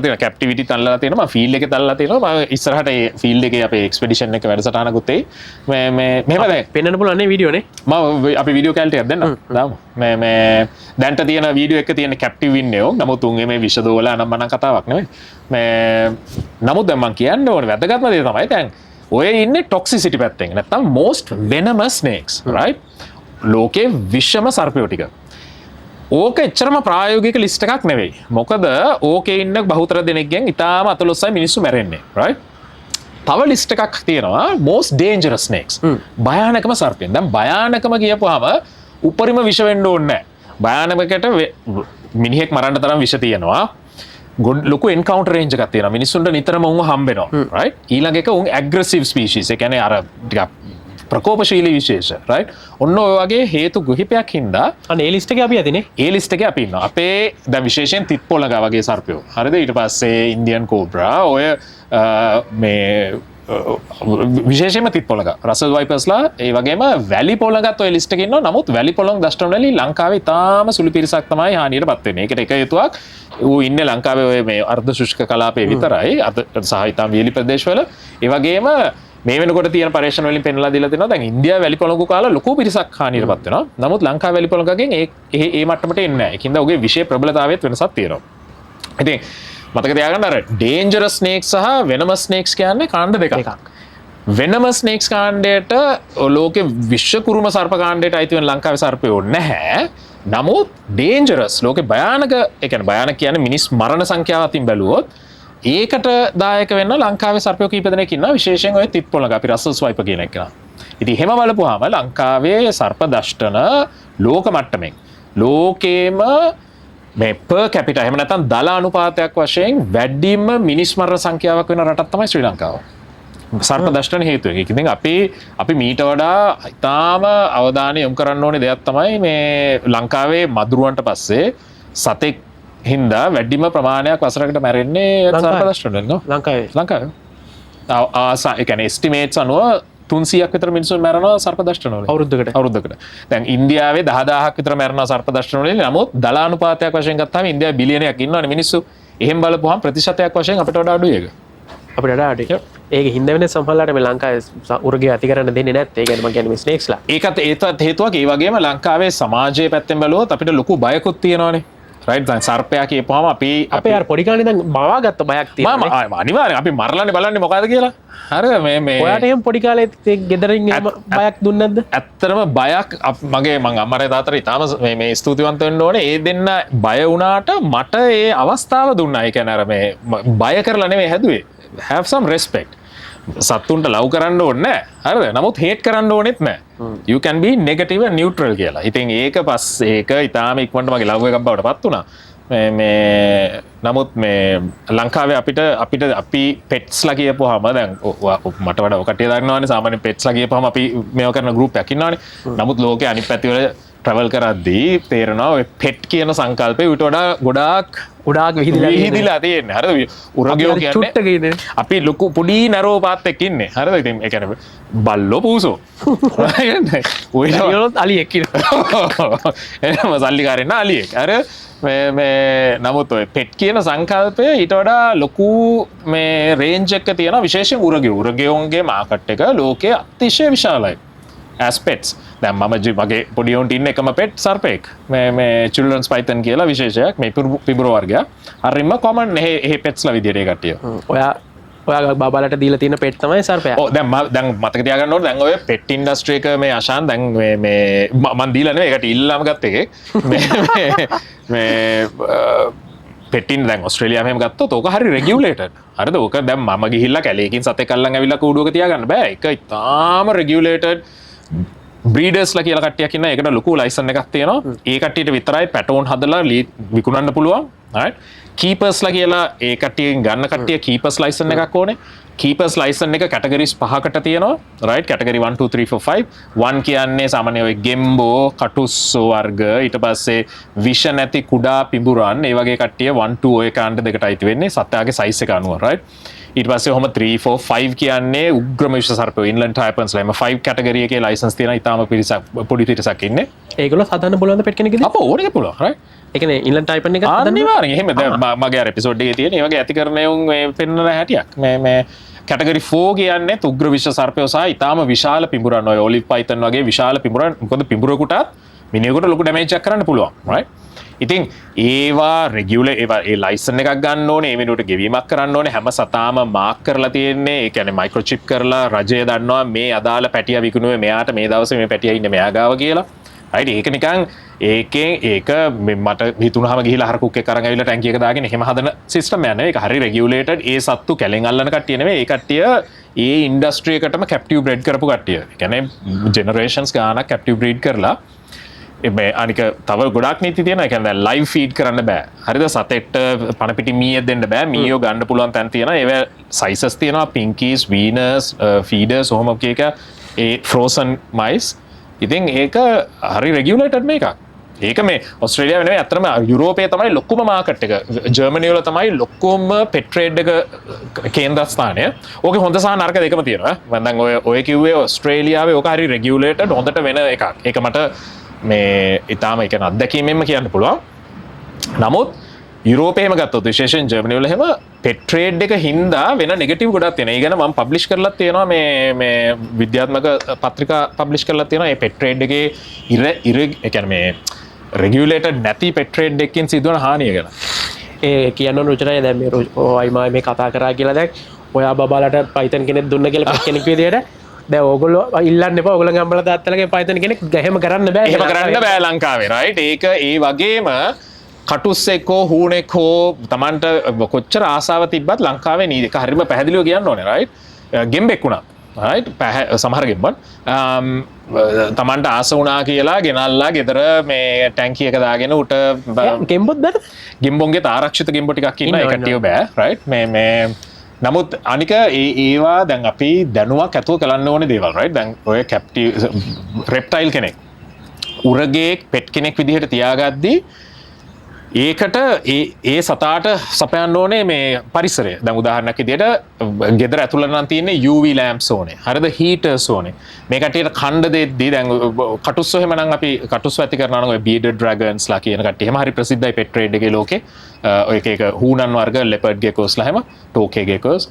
තියෙනවා. කැප්ටිවිටි අල්ලලා තියෙනවා. මම ෆීල්ඩ් එකේ අල්ලලා තියෙනවා. මම ඉස්සරහට ඒ ෆීල්ඩ් එකේ අපේ එක්ස්පෙඩිෂන් එක වැඩසටහනකුත් එයි. මෙහෙම දැන් පෙන්වන්න පුළුවන් නේ වීඩියෝ නේ. මම අපි වීඩියෝ කැල්ට් එකක් දෙන්නම්. දාමු. මේ දැන්ට තියෙන වීඩියෝ එක තියෙන කැප්ටිව් ඉන්නේෝ. නමුත් උන් මේ විෂ දෝවල අනම්මනම් කතාවක් නෙමෙයි. නමුත් දැන් මම කියන්න ඕනේ වැදගත්ම දේ තමයි දැන් ඔය ඉන්න ටොක්සිසිටි පැත්තෙන් නැත්තම් most venomous snakes right ලෝකේ විශ්වම සර්පයෝ ටික ඕක එච්චරම ප්‍රායෝගික ලිස්ට් එකක් නෙවෙයි මොකද ඕකේ ඉන්න බහුතර දෙනෙක්ගෙන් ඉතාලම අතලොස්සයි මිනිස්සු මැරෙන්නේ right තව ලිස්ට් එකක් තියෙනවා most dangerous snakes භයානකම සර්පයන් දැන් භයානකම කියපුවාම උපරිම විෂ වෙන්න ඕනේ නැහැ භයානකකට මිනිහෙක් මරන්න තරම් විෂ තියෙනවා ලොකු එන්කවුන්ටර් රේන්ජ් එකක් තියෙනවා මිනිස්සුන්ට නිතරම උන් හම්බ වෙනවා right ඊළඟ එක උන් ඇග්‍රෙසිව් ස්පීෂීස් ඒ කියන්නේ අර ටිකක් ප්‍රකෝපශීලී විශේෂ right ඔන්න ඔය වගේ හේතු ගොහිපයක් හින්දා අනේ ඒ ලිස්ට් එකේ අපි ඇතිනේ ඒ ලිස්ට් එකේ අපි ඉන්නවා අපේ දැන් විශේෂයෙන් තිත්පොළඟ වගේ සර්පයෝ හරිද ඊට පස්සේ ඉන්දියන් කෝබ්‍රා ඔය මේ විශේෂයෙන්ම තිත්පොළඟ රසල් වයිපර්ස්ලා ඒ වගේම වැලි පොළඟත් ඔය ලිස්ට් එකේ ඉන්නවා නමුත් වැලි පොළොං දෂ්ටවලදී ලංකාවේ ඉතාම සුළු පිරිසක් තමයි හානියටපත් වෙන්නේ ඒකට එක හේතුවක් ඌ ඉන්නේ ලංකාවේ ඔය මේ අර්ධ ශුෂ්ක කලාපයේ විතරයි අද සහ ඉතාම වියලි ප්‍රදේශවල ඒ වගේම මේ වෙනකොට තියෙන පරීක්ෂණ වලින් පෙන්ලා දීලා තිනවා දැන් ඉන්දියාව වැලි පොළොංගු කාලා ලොකු පිරිසක් හානියටපත් වෙනවා. නමුත් ලංකාව වැලි පොළොංගගෙන් ඒ මට්ටමට එන්නේ නැහැ. ඒකින්ද ඔහුගේ විශේෂ ප්‍රබලතාවයත් වෙනසක් තියෙනවා. ඉතින් මතක තියාගන්න අර dangerous snakes සහ venomous snakes කියන්නේ කාණ්ඩ දෙකක්. venomous snakes කාණ්ඩයට ලෝකේ විශ්ව කුරුම සර්ප කාණ්ඩයට අයිති වෙන ලංකාවේ සර්පයෝ නැහැ. නමුත් dangerous ලෝකේ භයානක ඒ කියන්නේ භයානක කියන්නේ මිනිස් මරණ සංඛ්‍යාව අතින් බැලුවොත් ඒකට දායක වෙන්න ලංකාවේ සර්පයෝ කීප දෙනෙක් ඉන්නවා විශේෂයෙන් ඔය තිත්පොළඟ අපි රසල් ස්වයිපර් කියන එක. ඉතින් එහෙම බලපුවාම ලංකාවේ සර්ප දෂ්ටන ලෝක මට්ටමින් ලෝකේම මේ per capita එහෙම නැත්නම් දල අනුපාතයක් වශයෙන් වැඩිම මිනිස් මරණ සංඛ්‍යාවක් වෙන රටක් තමයි ශ්‍රී ලංකාව. සර්ප දෂ්ටන හේතුවෙන්. ඒක ඉතින් අපි මීට වඩා ඉතාම අවධානය යොමු කරන්න ඕනේ දෙයක් තමයි මේ ලංකාවේ මදුරුවන්ට පස්සේ සතෙක් හින්දා වැඩිම ප්‍රමාණයක් වසරකට මැරෙන්නේ සර්පදෂ්ටනෙන් නෝ ලංකාවේ ඒ කියන්නේ එස්ටිමේට්ස් අනුව 300ක් විතර මිනිස්සුන් මැරෙනවා සර්පදෂ්ටන වලින් අවුරුද්දකට දැන් ඉන්දියාවේ 10000ක් විතර මැරෙනවා සර්පදෂ්ටන වලින් නමුත් දලානුපාතයක් වශයෙන් ගත්තාම ඉන්දියාවේ බිලියනයක් ඉන්නවනේ මිනිස්සු එහෙම බලපුවහම ප්‍රතිශතයක් වශයෙන් අපිට වඩා අඩුයි ඒක අපිට වඩා අඩුයි ඒක හින්දා වෙන්නේ සමහරලාට මේ ලංකාවේ උරගේ ඇති කරන්න දෙන්නේ නැත්තේ ඒ කියන්නේ මම කියන්නේ මේ ස්නේක්ස්ලා ඒත් හේතුවක් ඒ වගේම ලංකාවේ සමාජයේ පැත්තෙන් බැලුවොත් අපිට ලොකු බයකුත් තියෙනවානේ රයිට් දැන් සර්පයා කියපුවාම අපි අපේ අර පොඩි කාලේ දැන් මවාගත්ත බයක් තියෙනවා අනිවාර්යෙන් අපි මරලානේ බලන්නේ මොකද්ද කියලා හරිද මේ ඔයාට එහෙම පොඩි කාලේ ගෙදරින් එහෙම බයක් දුන්නේ නැද්ද ඇත්තටම බයක් මගේ මං අම්මරේ තාත්තට ඉතාලම මේ ස්තුතිවන්ත වෙන්න ඕනේ ඒ දෙන්න බය වුණාට මට ඒ අවස්ථාව දුන්නා ඒ කියන්නේ අර මේ බය කරලා නෙමෙයි හැදුවේ have some respect සත්තුන්ට ලව් කරන්න ඕනේ නැහැ හරිද නමුත් හේට් කරන්න ඕනෙත් නැහැ you can be negative and neutral කියලා. ඉතින් ඒක පස්සේ ඒක ඊටාම ඉක්මනට මගේ ලව් එකක් බවට පත් වුණා. මේ නමුත් මේ ලංකාවේ අපි පෙට්ස්ලා කියපුවාම දැන් මට වඩා ඔය කට්ටිය දන්නවනේ සාමාන්‍ය පෙට්ස්ලා කියපුවාම අපි මේව කරන ගෲප් එකක් ඉන්නවනේ. නමුත් ලෝකේ අනිත් පැති වල ට්‍රැවල් කරද්දී තේරෙනවා ඔය පෙට් කියන සංකල්පේ ඊට වඩා ගොඩාක් විහිදිලා තියෙන්නේ. හරිද? උරගයෝ කියන්නේ අපි ලොකු පොඩි නරෝ පාත් එක්ක ඉන්නේ. හරිද? ඉතින් ඒ කියන්නේ බල්ලෝ පූසෝ. ඔයනොත් අලියෙක් ඉන්නවා. එහෙනම් සල්ලිකාරෙන්න අලියෙක්. අර මේ නමුත් ඔය පෙට් කියන සංකල්පය ඊට වඩා ලොකු මේ රේන්ජ් එක තියෙනවා විශේෂයෙන් උරගයෝන්ගේ මාකට් එක ලෝකයේ අතිශය විශාලයි. as pets දැන් මම මගේ පොඩි උන්ට ඉන්න එකම පෙට් සර්පෙක් මේ children's python කියලා විශේෂයක් මේ පිඹුරු වර්ගයක් හරිම common එහෙ පෙට්ස්ලා විදියට ඒ කට්ටිය ඔයා බබලට දීලා තියෙන පෙට් තමයි සර්පයා ඔව් දැන් මතක තියාගන්න ඕනේ දැන් ඔය පෙට් ඉන්ඩස්ට්‍රි එක මේ අශාන් දැන් මේ මම දීලා නෙවෙයි ඒකට ඉල්ලම ගත්ත එකේ මේ පෙටින් දැන් ඔස්ට්‍රේලියාව එහෙම ගත්තොත් ඕක හරි රෙගියුලේටඩ්. හරිද? ඕක දැන් මම ගිහිල්ලා කැලේකින් සතෙක් අල්ලන් ඇවිල්ලා කූඩුවක තියාගන්න බෑ. ඒක ඉතාම රෙගියුලේටඩ් බ්‍රීඩර්ස්ලා කියලා කට්ටියක් ඉන්නවා. ඒකට ලොකු ලයිසන් එකක් තියෙනවා. ඒ කට්ටියට විතරයි පැටෝන් හදලා විකුණන්න පුළුවන්. right? කීපර්ස්ලා කියලා ඒ කට්ටියෙන් ගන්න කට්ටිය කීපර්ස් ලයිසන් එකක් ඕනේ. කීපර්ස් ලයිසන් එක කැටගරිස් 5කට තියෙනවා. right? කැටගරි 1 2 3 4 5. 1 කියන්නේ සාමාන්‍ය ඔය ගෙම්බෝ, කටුස්සෝ වර්ග, ඊට පස්සේ විෂ නැති කුඩා පිඹුරන්, ඒ වගේ කට්ටිය 1 2 ඔය කාණ්ඩ දෙකට අයිති වෙන්නේ සත්යාගේ සයිස් එක අනුව. right? ඊට පස්සේ ඔහම 3 4 5 කියන්නේ උග්‍රම විෂ සර්පයෝ ඉන්ලන්ඩ් ටයිපන්ස්ලා එම 5 කැටගරි එකේ ලයිසන්ස් තියෙන ඉතාලම පිරිසක් පොඩි පිරිසක් ඉන්නේ. ඒගොල්ලෝ හදන්න පුළුවන් ද පෙට් කෙනෙක්ද? අපෝ ඕනෙක පුළුවන්. right? ඒ කියන්නේ ඉන්ලන්ඩ් ටයිපන් එක හදන්න අනිවාර්යෙන්. එහෙම දැන් මගේ අර එපිසෝඩ් එකේ තියෙන ඒ වගේ ඇතිකරණයන් මේ පෙන්වන හැටියක්. මේ කැටගරි 4 කියන්නේ උග්‍ර විෂ සර්පයෝ සහ ඉතාලම විශාල පිඹුරන් ඔය ඔලිව් පයිතන් වගේ විශාල පිඹුරන් මොකද පිඹුරෙකුටත් මිනිහෙකුට ලොකු ඩැමේජ් එකක් කරන්න පුළුවන්. right? ඉතින් ඒවා රෙගියුල ඒ ලයිසන් එකක් ගන්න ඕනේ ඒ වෙනුවට ගෙවීමක් කරන්න ඕනේ හැම සතාම මාක් කරලා තියෙන්නේ ඒ කියන්නේ මයික්‍රොචිප් කරලා රජය දන්නවා මේ අදාළ පැටියා විකුණුවේ මෙයාට මේ දවසේ මේ පැටියා ඉන්නේ මෙයා ගාව කියලා right ඒක නිකන් ඒකෙන් ඒක මට හිතුනහම ගිහිලා හර කුක් එක අරන් ඇවිල්ලා ටැංකිය එක දාගෙන එහෙම හදන සිස්ටම් එකක් නෙවෙයි ඒක හරි රෙගියුලේටඩ් ඒ සත්තු කැලෙන් අල්ලන කට්ටිය නෙවෙයි ඒ කට්ටිය ඒ ඉන්ඩස්ට්‍රි එකටම කැප්ටිව් බ්‍රීඩ් කරපු කට්ටිය ඒ කියන්නේ ජෙනරේෂන්ස් ගානක් කැප්ටිව් බ්‍රීඩ් කරලා අනික තව ගොඩක් නීති තියෙනවා. ඒ කියන්නේ ලයිව් ෆීඩ් කරන්න බෑ. හරිද? සතෙක්ට පණපිටි මීයක් දෙන්න බෑ. මීයෝ ගන්න පුළුවන් තැන් තියෙනවා. ඒවා සයිසස් තියෙනවා. පින්කීස්, වීනර්ස්, ෆීඩර්ස් ඔහොම එක ඒ ෆ්‍රෝසන් මයිස්. ඉතින් ඒක හරි රෙගියුලේටඩ් මේකක්. ඒක මේ ඔස්ට්‍රේලියාව නෙවෙයි අතරම යුරෝපයේ තමයි ලොකුම මාකට් එක. ජර්මනි වල තමයි ලොකුම පෙට් ට්‍රේඩ් එක කේන්ද්‍රස්ථානය. ඕකේ හොඳ සහ නරක දෙකම තියෙනවා. මම දැන් ඔය කිව්වේ ඔස්ට්‍රේලියාවේ ඕක හරි රෙගියුලේටඩ් හොඳට වෙන එකක්. ඒක මට මේ ඉතාම එක අත්දැකීමෙන්ම කියන්න පුළුවන්. නමුත් යුරෝපයේම ගත්තොත් විශේෂයෙන් ජර්මනි වල එහෙම පෙට් ට්‍රේඩ් එක හින්දා වෙන නෙගටිව් ගොඩක් තියෙනවා. ඒ ගැන මම පබ්ලිෂ් කරලා තියෙනවා මේ විද්‍යාත්මක පත්‍රිකා පබ්ලිෂ් කරලා තියෙනවා. මේ පෙට් ට්‍රේඩ් එකේ ඉර ඒ කියන්නේ මේ රෙගියුලේටඩ් නැති පෙට් ට්‍රේඩ් එකකින් සිදුවන හානිය ගැන. ඒ කියන්න රුචනය දැන් මේ අයිමා මේ කතා කරා කියලා දැන් ඔයා බබාලට පයිතන් කෙනෙක් දුන්න කියලා කෙනෙක් විදියට දැන් ඕගොල්ලෝ ඉල්ලන්න එපා. ඕගොල්ලෝ ගම්බල තාත්තලගේ පයිතන් කෙනෙක් එහෙම කරන්න බෑ. එහෙම කරන්න බෑ ලංකාවේ right. ඒක ඒ වගේම කටුස්සෙක් හෝ හූනෙක් හෝ Tamanට කොච්චර ආසාව තිබ්බත් ලංකාවේ නීති එක හරියම පැහැදිලිව කියන්න ඕනේ right. ගෙම්බෙක් වුණා right. සමහර ගෙම්බන් Tamanට ආස වුණා කියලා ගෙනල්ලා ගෙදර මේ ටැංකිය එක දාගෙන උට ගෙම්බොත් බෑ. ගෙම්බොන්ගේ ආරක්ෂිත ගෙම්බෝ ටිකක් ඉන්න ඒ කට්ටිය බෑ right. මේ නමුත් අනික ඒවා දැන් අපි දැනුවක් ඇතුව කරන්න ඕනේ දේවල් right. දැන් ඔය කැප්ටිව් රෙප්ටයිල් කෙනෙක් උරගේක් පෙට් කෙනෙක් විදිහට තියාගද්දී ඒකට ඒ සතාට සපයන්න ඕනේ මේ පරිසරය. දැන් උදාහරණයක් විදිහට ගෙදර ඇතුළත නම් තියෙන්නේ UV lamps ඕනේ. හරිද? heaters ඕනේ. මේ කට්ටියට කණ්ඩ දෙද්දී දැන් කටුස්සෝ එහෙම නම් අපි කටුස්සෝ ඇති කරනවා නම් ඔය bearded dragons ලා කියන කට්ටිය එහෙම හරි ප්‍රසිද්ධයි පෙට් ට්‍රේඩ් එකේ ලෝකේ. ඔය එක හූනන් වර්ග leopard geckos ලා එහෙම tokay geckos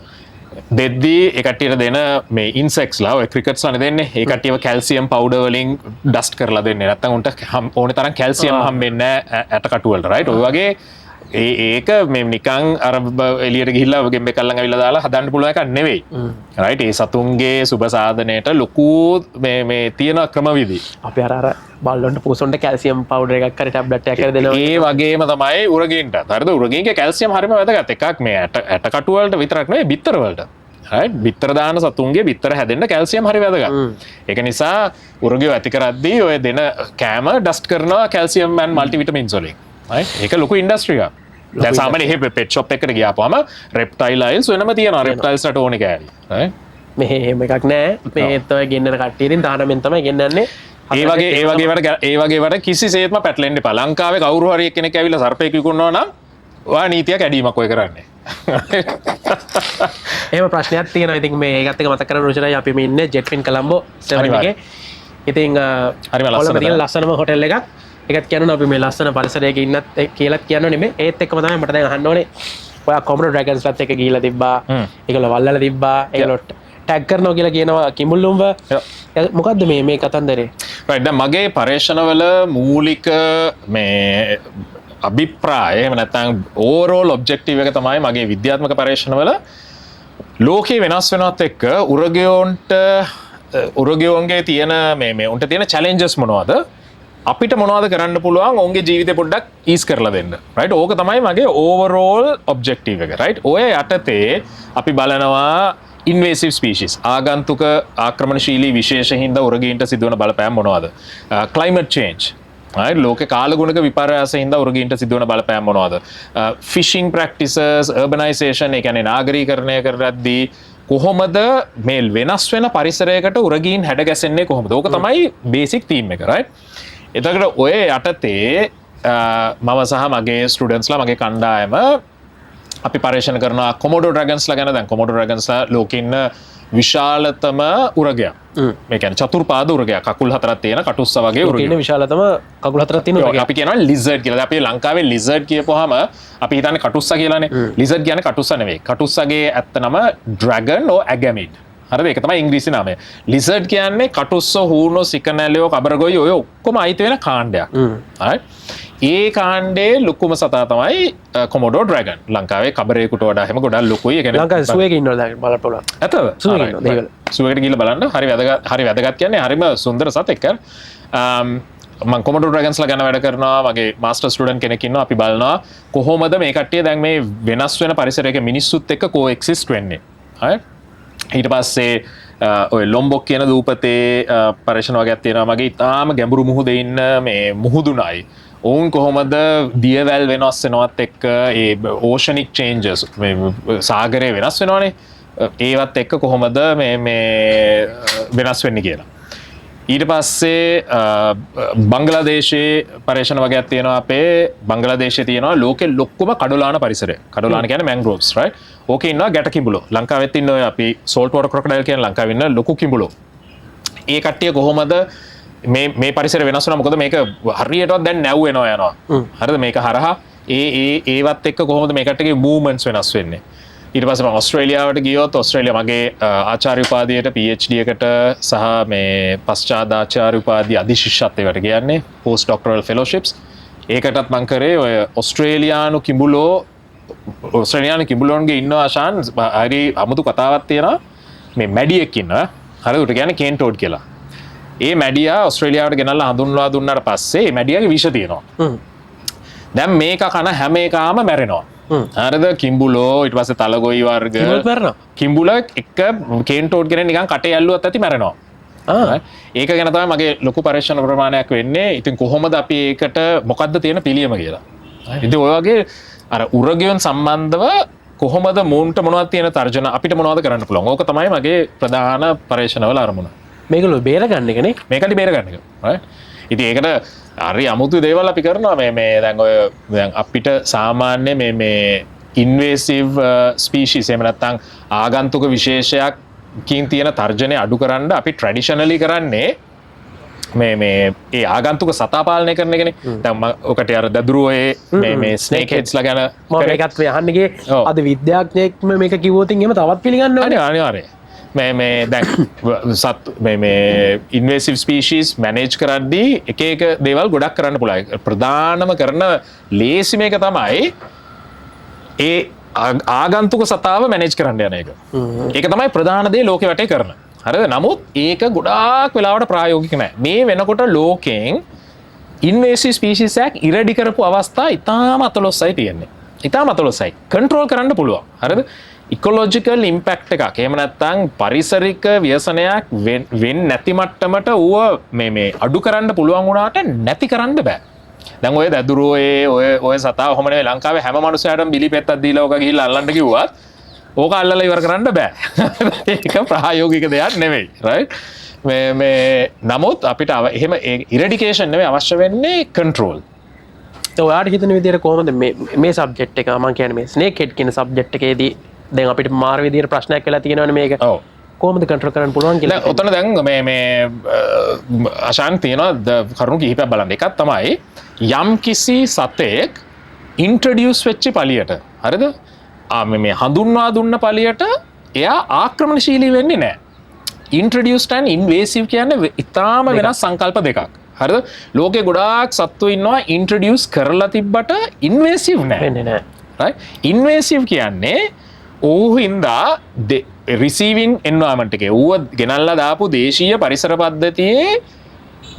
දෙද්දී ඒ කට්ටියට දෙන මේ ඉන්සෙක්ට්ස් ලා ඔය ක්‍රිකට්ස් ලානේ දෙන්නේ. ඒ කට්ටියව කැල්සියම් පවුඩර් වලින් ඩස්ට් කරලා දෙන්නේ. නැත්නම් උන්ට ඕනේ තරම් කැල්සියම් හම්බෙන්නේ නැහැ ඇට කටු වලට right. ඔය වගේ ඒක මේ නිකන් අර එළියට ගිහිල්ලා ගෙම්බ එකක් ළඟ අවිල්ලා දාලා හදන්න පුළුවන් එකක් නෙවෙයි right. ඒ සතුන්ගේ සුබ සාධනයට ලොකු මේ තියෙන ක්‍රමවිධි. අපි අර බල්ලොන්ට පුසොන්ට කැල්සියම් පවුඩර් එකක් හරි ටැබ්ලට් එකක් කරලා දෙනවා. ඒ වගේම තමයි උරගින්ට. හරිද? උරගින්ගේ කැල්සියම් හරිම වැදගත් එකක්. මේ ඇට කටු වලට විතරක් නෙවෙයි බිත්තර වලට. right. බිත්තර දාන සතුන්ගේ බිත්තර හැදෙන්න කැල්සියම් හරි වැදගත්. ඒක නිසා උරගියෝ ඇති කරද්දී ඔය දෙන කෑම ඩස්ට් කරනවා කැල්සියම් and multivitamins වලින්. right. ඒක ලොකු ඉන්ඩස්ට්‍රි එකක්. දැන් සාමාන්‍ය එහෙ පෙට් ෂොප් එකකට ගියාපුවම රෙප්ටයිල් අයිල්ස් වෙනම තියෙනවා. රෙප්ටයිල්ස් රට ඕනේ කෑලි. right. මෙහෙ එහෙම එකක් නෑ. මේත් ඔය ගෙන්නන කට්ටියකින් දානමෙන් තමයි ගෙන්නන්නේ. ඒ වගේ වැඩ කිසිසේත්ම පැටලෙන්න එපා. ලංකාවේ කවුරු හරි කෙනෙක් ඇවිල්ලා සර්පෙක් විකුණනවා නම් ඔයා නීතියක් ඇඩීමක් ඔය කරන්නේ. එහෙම ප්‍රශ්නයක් තියෙනවා. ඉතින් මේ ඒකත් එක මතක කරගන්න රුචනයි අපි මේ ඉන්නේ ජෙට්ෆින් කොලම්බෝ 7 එකේ. ඉතින් හරිම ලස්සනම හොටෙල් එකක්. ඒකත් කියනවා අපි මේ ලස්සන පරිසරයක ඉන්නත් කියලාත් කියනවා නෙමෙයි. ඒත් එක්කම තමයි මට දැන් අහන්න ඕනේ. ඔයා කොමඩෝ ඩ්‍රැගන්ස්ලත් එක්ක ගිහිල්ලා තිබ්බා. ඒගොල්ලෝ වල්ලලා තිබ්බා. ඒගොල්ලෝ ටැග් කරනවා කියලා කියනවා කිමුල්ලුම්ව. මොකද්ද මේ කතන්දරේ? right. දැන් මගේ පරීක්ෂණවල මූලික මේ අභිප්‍රාය එහෙම නැත්නම් ඕවරෝල් ඔබ්ජෙක්ටිව් එක තමයි මගේ විද්‍යාත්මක පරීක්ෂණවල ලෝකේ වෙනස් වෙනවත් එක්ක උරගයෝන්ගේ තියෙන මේ උන්ට තියෙන චැලෙන්ජස් මොනවද? අපිට මොනවද කරන්න පුළුවන් ඔවුන්ගේ ජීවිතේ පොඩ්ඩක් ඊස් කරලා දෙන්න. right. ඕක තමයි මගේ ඕවරෝල් ඔබ්ජෙක්ටිව් එක. right. ඔය යටතේ අපි බලනවා ඉන්වේසිව් ස්පීෂිස් ආගන්තුක ආක්‍රමණශීලී විශේෂ හින්දා උරගීන්ට සිදුවන බලපෑම් මොනවද? ක්ලයිමේට් චේන්ජ් ලෝකේ කාලගුණක විපර්යාස හින්දා උරගීන්ට සිදුවන බලපෑම් මොනවද? ෆිෂිං ප්‍රැක්ටිසස්, අර්බනයිසේෂන් ඒ කියන්නේ නාගරීකරණය කරද්දී කොහොමද මේ වෙනස් වෙන පරිසරයකට උරගීන් හැඩ ගැසෙන්නේ කොහොමද? ඕක තමයි බේසික් තීම් එක right. එතකොට ඔය යටතේ මම සහ මගේ ස්ටුඩන්ට්ස්ලා මගේ කණ්ඩායම අපි පරීක්ෂණ කරනවා කොමෝඩෝ ඩ්‍රැගන්ස්ලා ගැන. දැන් කොමෝඩෝ ඩ්‍රැගන්ස්ලා ලෝකේ ඉන්න විශාලතම උරගයා. මේ කියන්නේ චතුර්පාද උරගයා. කකුල් හතරක් තියෙන කටුස්ස වගේ උරගයා. ඉන්නේ විශාලතම කකුල් හතරක් තියෙන උරගයා. අපි කියනවා ලිසර්ඩ් කියලා. අපි ලංකාවේ ලිසර්ඩ් කියපුවාම අපි හිතන්නේ කටුස්සා කියලානේ. ලිසර්ඩ් කියන්නේ කටුස්සා නෙවෙයි. කටුස්සගේ ඇත්ත නම ඩ්‍රැගන් or ඇගමිඩ්. හරිද? ඒක තමයි ඉංග්‍රීසි නාමය. ලිසර්ඩ් කියන්නේ කටුස්ස, හූනෝ, සිකනැලියෝ, කබරගොයි ඔය ඔක්කොම අයිති වෙන කාණ්ඩයක්. හරි. ඒ කාණ්ඩේ ලොකුම සතා තමයි කොමොඩෝ ඩ්‍රැගන්. ලංකාවේ කබරේකට වඩා හැම ගොඩක් ලොකුයි. ඒ කියන්නේ ලංකාවේ සුවේක ඉන්නවා දැන් බලන්න පුළුවන්. ඇතද? සුවේකට ගිහලා බලන්න. හරි වැදගත් කියන්නේ හරිම සුන්දර සතෙක්. මම කොමොඩෝ ඩ්‍රැගන්ස්ලා ගැන වැඩ කරනවා. මගේ මාස්ටර් ස්ටුඩන්ට් කෙනෙක් ඉන්නවා. අපි බලනවා කොහොමද මේ කට්ටිය දැන් මේ වෙනස් වෙන පරිසරයක මිනිස්සුත් එක්ක කෝඑක්සිස්ට් වෙන්නේ. හරි. ඊට පස්සේ ඔය ලොම්බොක් කියන දූපතේ පර්යේෂණ වගේක් තියෙනවා. මගේ ඉතාලම ගැඹුරු මුහුදේ ඉන්න මේ මුහුදුනයි ඔවුන් කොහොමද දියවැල් වෙනස් වෙනවත් එක්ක ඒ ඕෂනික් චේන්ජස් සාගරය වෙනස් වෙනවනේ ඒවත් එක්ක කොහොමද මේ වෙනස් වෙන්නේ කියලා. ඊට පස්සේ බංගලාදේශයේ පර්යේෂණ වගේක් තියෙනවා. අපේ බංගලාදේශයේ තියෙනවා ලෝකෙ ලොක්කම කඩොලාන පරිසරය. කඩොලාන කියන්නේ මැන්ග්‍රෝව්ස් right. ඕකේ ඉන්නවා ගැට කිඹුලෝ. ලංකාවෙත් ඉන්න ඔය අපි සෝල්ට් වෝටර් ක්‍රොකොඩයිල් කියන ලංකාවේ ඉන්න ලොකු කිඹුලෝ. ඒ කට්ටිය කොහොමද මේ පරිසර වෙනස් වෙනවා? මොකද මේක හරියටවත් දැන් නැව් වෙනවා යනවා. හරිද? මේක හරහා ඒවත් එක්ක කොහොමද මේ කට්ටියගේ මූව්මන්ට්ස් වෙනස් වෙන්නේ? ඊට පස්සේ මම ඕස්ට්‍රේලියාවට ගියොත් ඕස්ට්‍රේලියා මගේ ආචාර්ය උපාධියට PhD එකට සහ මේ පශ්චාත් ආචාර්ය උපාධිය අධිශිෂ්‍යත්වයට කියන්නේ post doctoral fellowships. ඒකටත් මම කරේ ඔය ඕස්ට්‍රේලියානු කිඹුලෝන්ගේ ඉන්න ආශාන් හරි අමුතු කතාවක් තියෙනවා. මේ මැඩියෙක් ඉන්නවා. හරිද? උට කියන්නේ කේන් ටෝඩ් කියලා. ඒ මැඩියා ඕස්ට්‍රේලියාවට ගෙනල්ලා හඳුන්වලා දුන්නාට පස්සේ මේ මැඩියාගේ විෂ තියෙනවා. දැන් මේක කන හැම එකම මැරෙනවා. හරිද? කිඹුලෝ ඊට පස්සේ තලගොයි වර්ග කිඹුල එක කේන් ටෝඩ් කෙනෙක් නිකන් කටේ ඇල්ලුවත් ඇති මැරෙනවා. ඒක ගැන තමයි මගේ ලොකු පරීක්ෂණ ප්‍රමාණයක් වෙන්නේ. ඉතින් කොහොමද අපි ඒකට මොකද්ද තියෙන පිළියම කියලා. ඉතින් ඔය වගේ අර උරගයන් සම්බන්ධව කොහොමද මූන්ට මොනවද තියෙන තර්ජන අපිට මොනවද කරන්න පුළුවන්. ඕක තමයි මගේ ප්‍රධාන පරීක්ෂණවල අරමුණ. මේකලෝ බේරගන්න එකනේ. මේකට බේරගන්න එක. right. ඉතින් ඒකට හරි අමුතු දේවල් අපි කරනවා. මේ දැන් ඔය දැන් අපිට සාමාන්‍ය මේ ඉන්වේසිව් ස්පීෂීස් එහෙම නැත්නම් ආගන්තුක විශේෂයක්කින් තියෙන තර්ජනය අඩු කරන්න අපි ට්‍රැඩිෂනලි කරන්නේ මේ ඒ ආගන්තුක සතා පාලනය කරන එකනේ. දැන් මම ඔකට අර දදුරුවේ මේ ස්නේක් හෙඩ්ස්ලා ගැන මම මේකත් අහන්නගේ අද විද්‍යාඥයෙක්ම මේක කිව්වොත් එහෙම තවත් පිළිගන්න ඕනේ. අනිවාර්යයෙන්. මේ දැන් සත් මේ ඉන්වේසිව් ස්පීෂීස් මැනේජ් කරද්දී එක දේවල් ගොඩක් කරන්න පුළුවන්. ප්‍රධානම කරන ලේසි මේක තමයි ඒ ආගන්තුක සතාව මැනේජ් කරන්න යන එක. ඒක තමයි ප්‍රධාන දේ ලෝකෙ වටේ කරන. හරිද? නමුත් ඒක ගොඩාක් වෙලාවට ප්‍රායෝගික නැහැ. මේ වෙනකොට ලෝකෙන් ඉන්වේසිව් ස්පීෂීස් එකක් ඉරඩි කරපු අවස්ථා ඉතාම අතලොස්සයි තියෙන්නේ. ඉතාම අතලොස්සයි. කන්ට්‍රෝල් කරන්න පුළුවන්. හරිද? ඉකොලොජිකල් ඉම්පැක්ට් එකක් එහෙම නැත්නම් පරිසරික ව්‍යසනයක් වෙන්නේ නැති මට්ටමට ඌව මේ අඩු කරන්න පුළුවන් වුණාට නැති කරන්න බෑ. දැන් ඔය දදුරුවේ ඔය සතා ඔහම නෙවෙයි ලංකාවේ හැම මනුස්සයාටම බිලි පෙත්තක් දීලා ඕක ගිහිල්ලා අල්ලන්න කිව්වත් ඕක අල්ලලා ඉවර කරන්න බෑ. ඒක ප්‍රායෝගික දෙයක් නෙවෙයි. right. මේ නමුත් අපිට එහෙම ඉරඩිකේෂන් නෙවෙයි අවශ්‍ය වෙන්නේ කන්ට්‍රෝල්. ඔයාට හිතන විදිහට කොහොමද මේ සබ්ජෙක්ට් එක මම කියන්නේ මේ ස්නේක් හෙඩ් කියන සබ්ජෙක්ට් එකේදී දැන් අපිට මාර විදිහට ප්‍රශ්නයක් වෙලා තියෙනවනේ මේක. ඔව්. කොහොමද කන්ට්‍රෝල් කරන්න පුළුවන් කියලා. දැන් ඔතන දැන් මේ අශාන් තියෙනවා කරුණු කිහිපයක් බලන්න. එකක් තමයි යම් කිසි සතෙක් ඉන්ට්‍රොඩියුස් වෙච්ච පළියට. හරිද? මේ හඳුන්වා දුන්න පළියට එයා ආක්‍රමණශීලී වෙන්නේ නැහැ. ඉන්ට්‍රොඩියුස්ඩ් ඇන්ඩ් ඉන්වේසිව් කියන්නේ ඉතාම වෙනස් සංකල්ප දෙකක්. හරිද? ලෝකේ ගොඩාක් සත්තු ඉන්නවා ඉන්ට්‍රොඩියුස් කරලා තිබ්බට ඉන්වේසිව් නැහැ. වෙන්නේ නැහැ. right. ඉන්වේසිව් කියන්නේ ඔහු හින්දා රිසීවින් එන්වයරන්මන්ට් එකේ ඌව ගෙනල්ලා දාපු දේශීය පරිසර පද්ධතියේ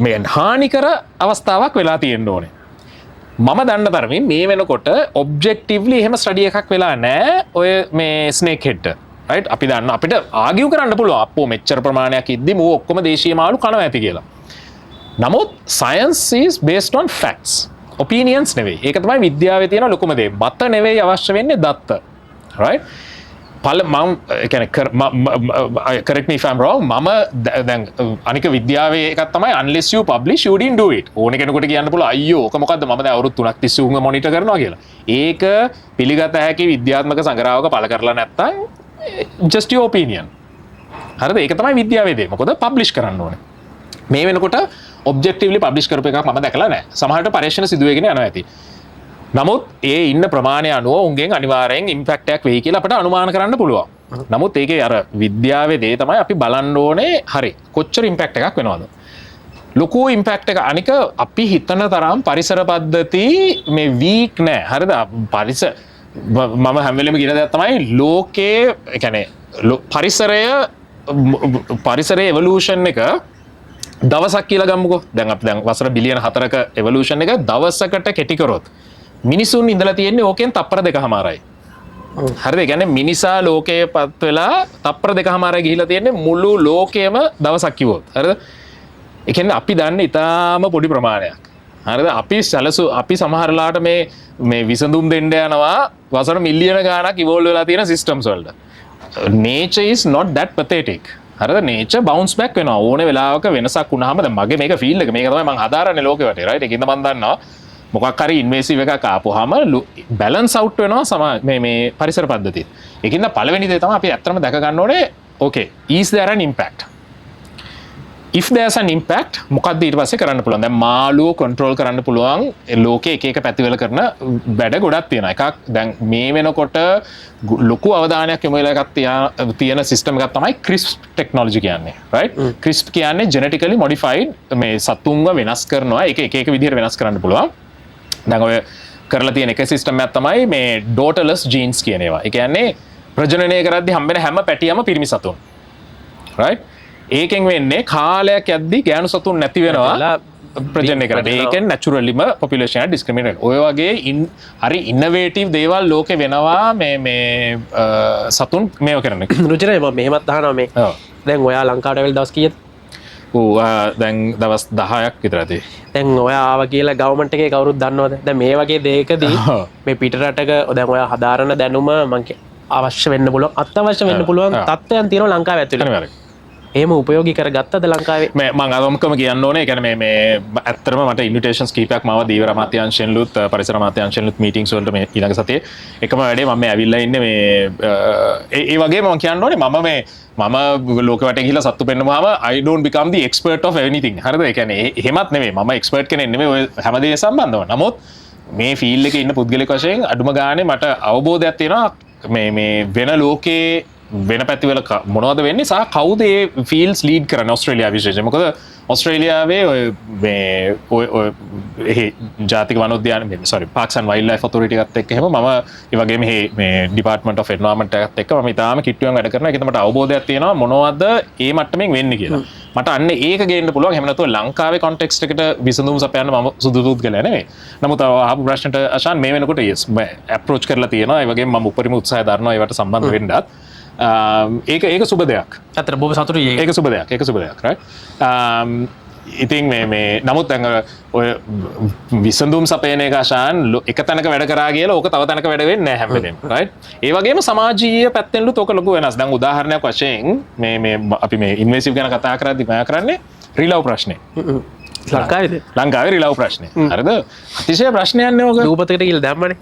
මේ හානිකර අවස්ථාවක් වෙලා තියෙන්න ඕනේ. මම දන්න තරමින් මේ වෙනකොට ඔබ්ජෙක්ටිව්ලි එහෙම ස්ටඩි එකක් වෙලා නැහැ ඔය මේ ස්නේක් හෙඩ්ට. right. අපි දන්න අපිට ආගියු කරන්න පුළුවන් අපෝ මෙච්චර ප්‍රමාණයක් ඉද්දි මූ ඔක්කොම දේශීය මාළු කනවා ඇති කියලා. නමුත් science is based on facts. opinions නෙවෙයි. ඒක තමයි විද්‍යාවේ තියෙන ලොකුම දේ. මත නෙවෙයි අවශ්‍ය වෙන්නේ දත්ත. right. correct me if I'm wrong. මම දැන් අනික විද්‍යාවේ එකක් තමයි unless you publish you didn't do it. ඕන කෙනෙකුට කියන්න පුළුවන් අයියෝ ඔක මොකද්ද මම දැන් අවුරුදු 3ක් තිස්සේ උන්ව මොනිටර් කරනවා කියලා. ඒක පිළිගත හැකි විද්‍යාත්මක සංග්‍රහයක පළ කරලා නැත්තම් just your opinion. හරිද? ඒක තමයි විද්‍යාවේ දේ. මොකද publish කරන්න ඕනේ. මේ වෙනකොට objectively publish කරපු එකක් මම දැකලා නැහැ. සමහරවිට පරීක්ෂණ සිදු වෙගෙන යනවා ඇති. නමුත් ඒ ඉන්න ප්‍රමාණය අනුව උන්ගෙන් අනිවාර්යෙන් ඉම්පැක්ට් එකක් වෙයි කියලා අපිට අනුමාන කරන්න පුළුවන්. නමුත් ඒකේ අර විද්‍යාවේ දේ තමයි අපි බලන්න ඕනේ හරි කොච්චර ඉම්පැක්ට් එකක් වෙනවද. ලොකු ඉම්පැක්ට් එක අනික අපි හිතන තරම් පරිසර පද්ධති මේ වීක් නෑ. හරිද? මම හැම වෙලෙම කියන දේ තමයි ලෝකයේ ඒ කියන්නේ පරිසරයේ එවලූෂන් එක දවසක් කියලා ගමුකෝ. දැන් අපි දැන් වසර බිලියන 4ක එවලූෂන් එක දවසකට කෙටි කරොත් මිනිසුන් ඉඳලා තියෙන්නේ ඕකෙන් තප්පර 2මාරයි. හරිද? ඒ කියන්නේ මිනිසා ලෝකයේ පත් වෙලා තප්පර 2මාරයි ගිහිලා තියෙන්නේ මුළු ලෝකයේම දවසක් කිව්වොත්. හරිද? ඒ කියන්නේ අපි දන්නේ ඊටාම පොඩි ප්‍රමාණයක්. හරිද? අපි සමහරලාට මේ විසඳුම් දෙන්න යනවා වසර මිලියන ගාණක් ඉවෝල්ව් වෙලා තියෙන සිස්ටම්ස් වලට. nature is not that pathetic. හරිද? nature bounce back වෙනවා ඕනේ වෙලාවක වෙනසක් වුණාම. දැන් මගේ මේක ෆීල් එක මේක තමයි මම හදාරන්නේ ලෝකෙ වටේ right. ඒකින්ද මම දන්නවා මොකක් හරි ඉන්වේසිව් එකක් ආපුවාම බැලන්ස් අවුට් වෙනවා මේ පරිසර පද්ධතිය. ඒකින්ද පළවෙනි දේ තමයි අපි ඇත්තටම දැක ගන්න ඕනේ okay is there an impact? if there's an impact මොකක්ද ඊට පස්සේ කරන්න පුළුවන්? දැන් මාළුව කන්ට්‍රෝල් කරන්න පුළුවන් ලෝකේ එක පැතිවල කරන වැඩ ගොඩක් තියෙනවා. එකක් දැන් මේ වෙනකොට ලොකු අවධානයක් යොමු වෙලා එකක් තියෙන සිස්ටම් එකක් තමයි CRISP ටෙක්නොලොජි කියන්නේ. right? CRISP කියන්නේ genetically modified මේ සතුන්ව වෙනස් කරනවා. ඒක එක විදිහට වෙනස් කරන්න පුළුවන්. දැන් ඔය කරලා තියෙන එක සිස්ටම් එකක් තමයි මේ daughterless genes කියන ඒවා. ඒ කියන්නේ ප්‍රජනනය කරද්දී හම්බෙන හැම පැටියම පිරිමි සතුන්. right? ඒකෙන් වෙන්නේ කාලයක් යද්දී ගෑනු සතුන් නැති වෙනවා ප්‍රජනනය කරද්දී. ඒකෙන් naturallyම population එක discriminate. ඔය වගේ හරි innovative දේවල් ලෝකේ වෙනවා මේ සතුන් මේව කරන්නේ. රුචිරයි මම මෙහෙමත් අහනවා මේ. දැන් ඔයා ලංකාවට වෙල් දවස් කීයද? දැන් දවස් 10ක් විතර ඇති. දැන් ඔයා ආවා කියලා ගවර්න්මන්ට් එකේ කවුරුත් දන්නවද? දැන් මේ වගේ දෙයකදී මේ පිට රටක දැන් ඔයා හදාරන දැනුම මං අවශ්‍ය වෙන්න පුළුවන් අත්‍යවශ්‍ය වෙන්න පුළුවන් තත්ත්වයන් තියෙනවා ලංකාවේ ඇතුළේ. එහෙම උපයෝගී කරගත්තද ලංකාවේ? මම අදමකම කියන්න ඕනේ. ඒ කියන්නේ මේ ඇත්තටම මට ඉන්විටේෂන්ස් කීපයක් මාව දීවර අමාත්‍යාංශයෙන්ලුත් පරිසර අමාත්‍යාංශයෙන්ලුත් මීටින්ග්ස් වලට මේ ඊළඟ සතියේ එකම වැඩේ මම මේ ඇවිල්ලා ඉන්නේ මේ ඒ වගේම මම කියන්න ඕනේ මම ලෝකෙ වටේ ගිහිල්ලා සත්තු පෙන්නමුවාම I don't become the expert of anything. හරිද? ඒ කියන්නේ එහෙමත් නෙමෙයි. මම එක්ස්පර්ට් කෙනෙක් නෙමෙයි ඔය හැම දෙයක් සම්බන්ධව. නමුත් මේ ෆීල්ඩ් එකේ ඉන්න පුද්ගලෙක් වශයෙන් අඩුම ගානේ මට අවබෝධයක් තියෙනවා මේ වෙන ලෝකේ වෙන පැතිවල මොනවද වෙන්නේ සහ කවුද ඒ ෆීල්ඩ්ස් ලීඩ් කරන්නේ ඔස්ට්‍රේලියාව විශේෂයෙන්. මොකද ඔස්ට්‍රේලියාවේ ඔය ජාතික වනෝද්‍යාන parks and wild life authority එකත් එක්ක එහෙම මම ඒ වගේම මේ ඩිපාර්ට්මන්ට් ඔෆ් එන්වයරන්මන්ට් එකත් එක්ක මම ඉතාලම කිට්ටුවෙන් වැඩ කරනවා. ඒකත් මට අවබෝධයක් තියෙනවා මොනවද ඒ මට්ටමින් වෙන්නේ කියලා. මට අන්න ඒක ගේන්න පුළුවන්. එහෙම නැතුව ලංකාවේ කොන්ටෙක්ස්ට් එකට විසඳුම් සපයන්න මම සුදුසු පුද්ගලයා නෙවෙයි. නමුත් ආපු ප්‍රශ්නට අශාන් මේ වෙනකොට yes අප්‍රෝච් කරලා තියෙනවා. ඒ වගේම මම උපරිම උත්සාහය දරනවා ඒවට සම්බන්ධ වෙන්නත්. ඒක සුබ දෙයක්. අතර බොහොම සතුටුයි. ඒක සුබ දෙයක්. right? ඉතින් මේ නමුත් දැන් ඔය විසඳුම් සපයන එක ආශාන් එක තැනක වැඩ කරා කියලා ඕක තව තැනක වැඩ වෙන්නේ නැහැ හැම වෙලේම. right? ඒ වගේම සමාජීය පැත්තෙන්ලුත් ඕක ලොකු වෙනස්. දැන් උදාහරණයක් වශයෙන් මේ අපි මේ ඉන්වෙසිව් ගැන කතා කරද්දී මම කරන්නේ රිලව් ප්‍රශ්නේ. ලංකාවේ රිලව් ප්‍රශ්නේ. හරිද? අතිශය ප්‍රශ්නයක් නේ ඕක. දූපතකට කියලා දැම්මනේ.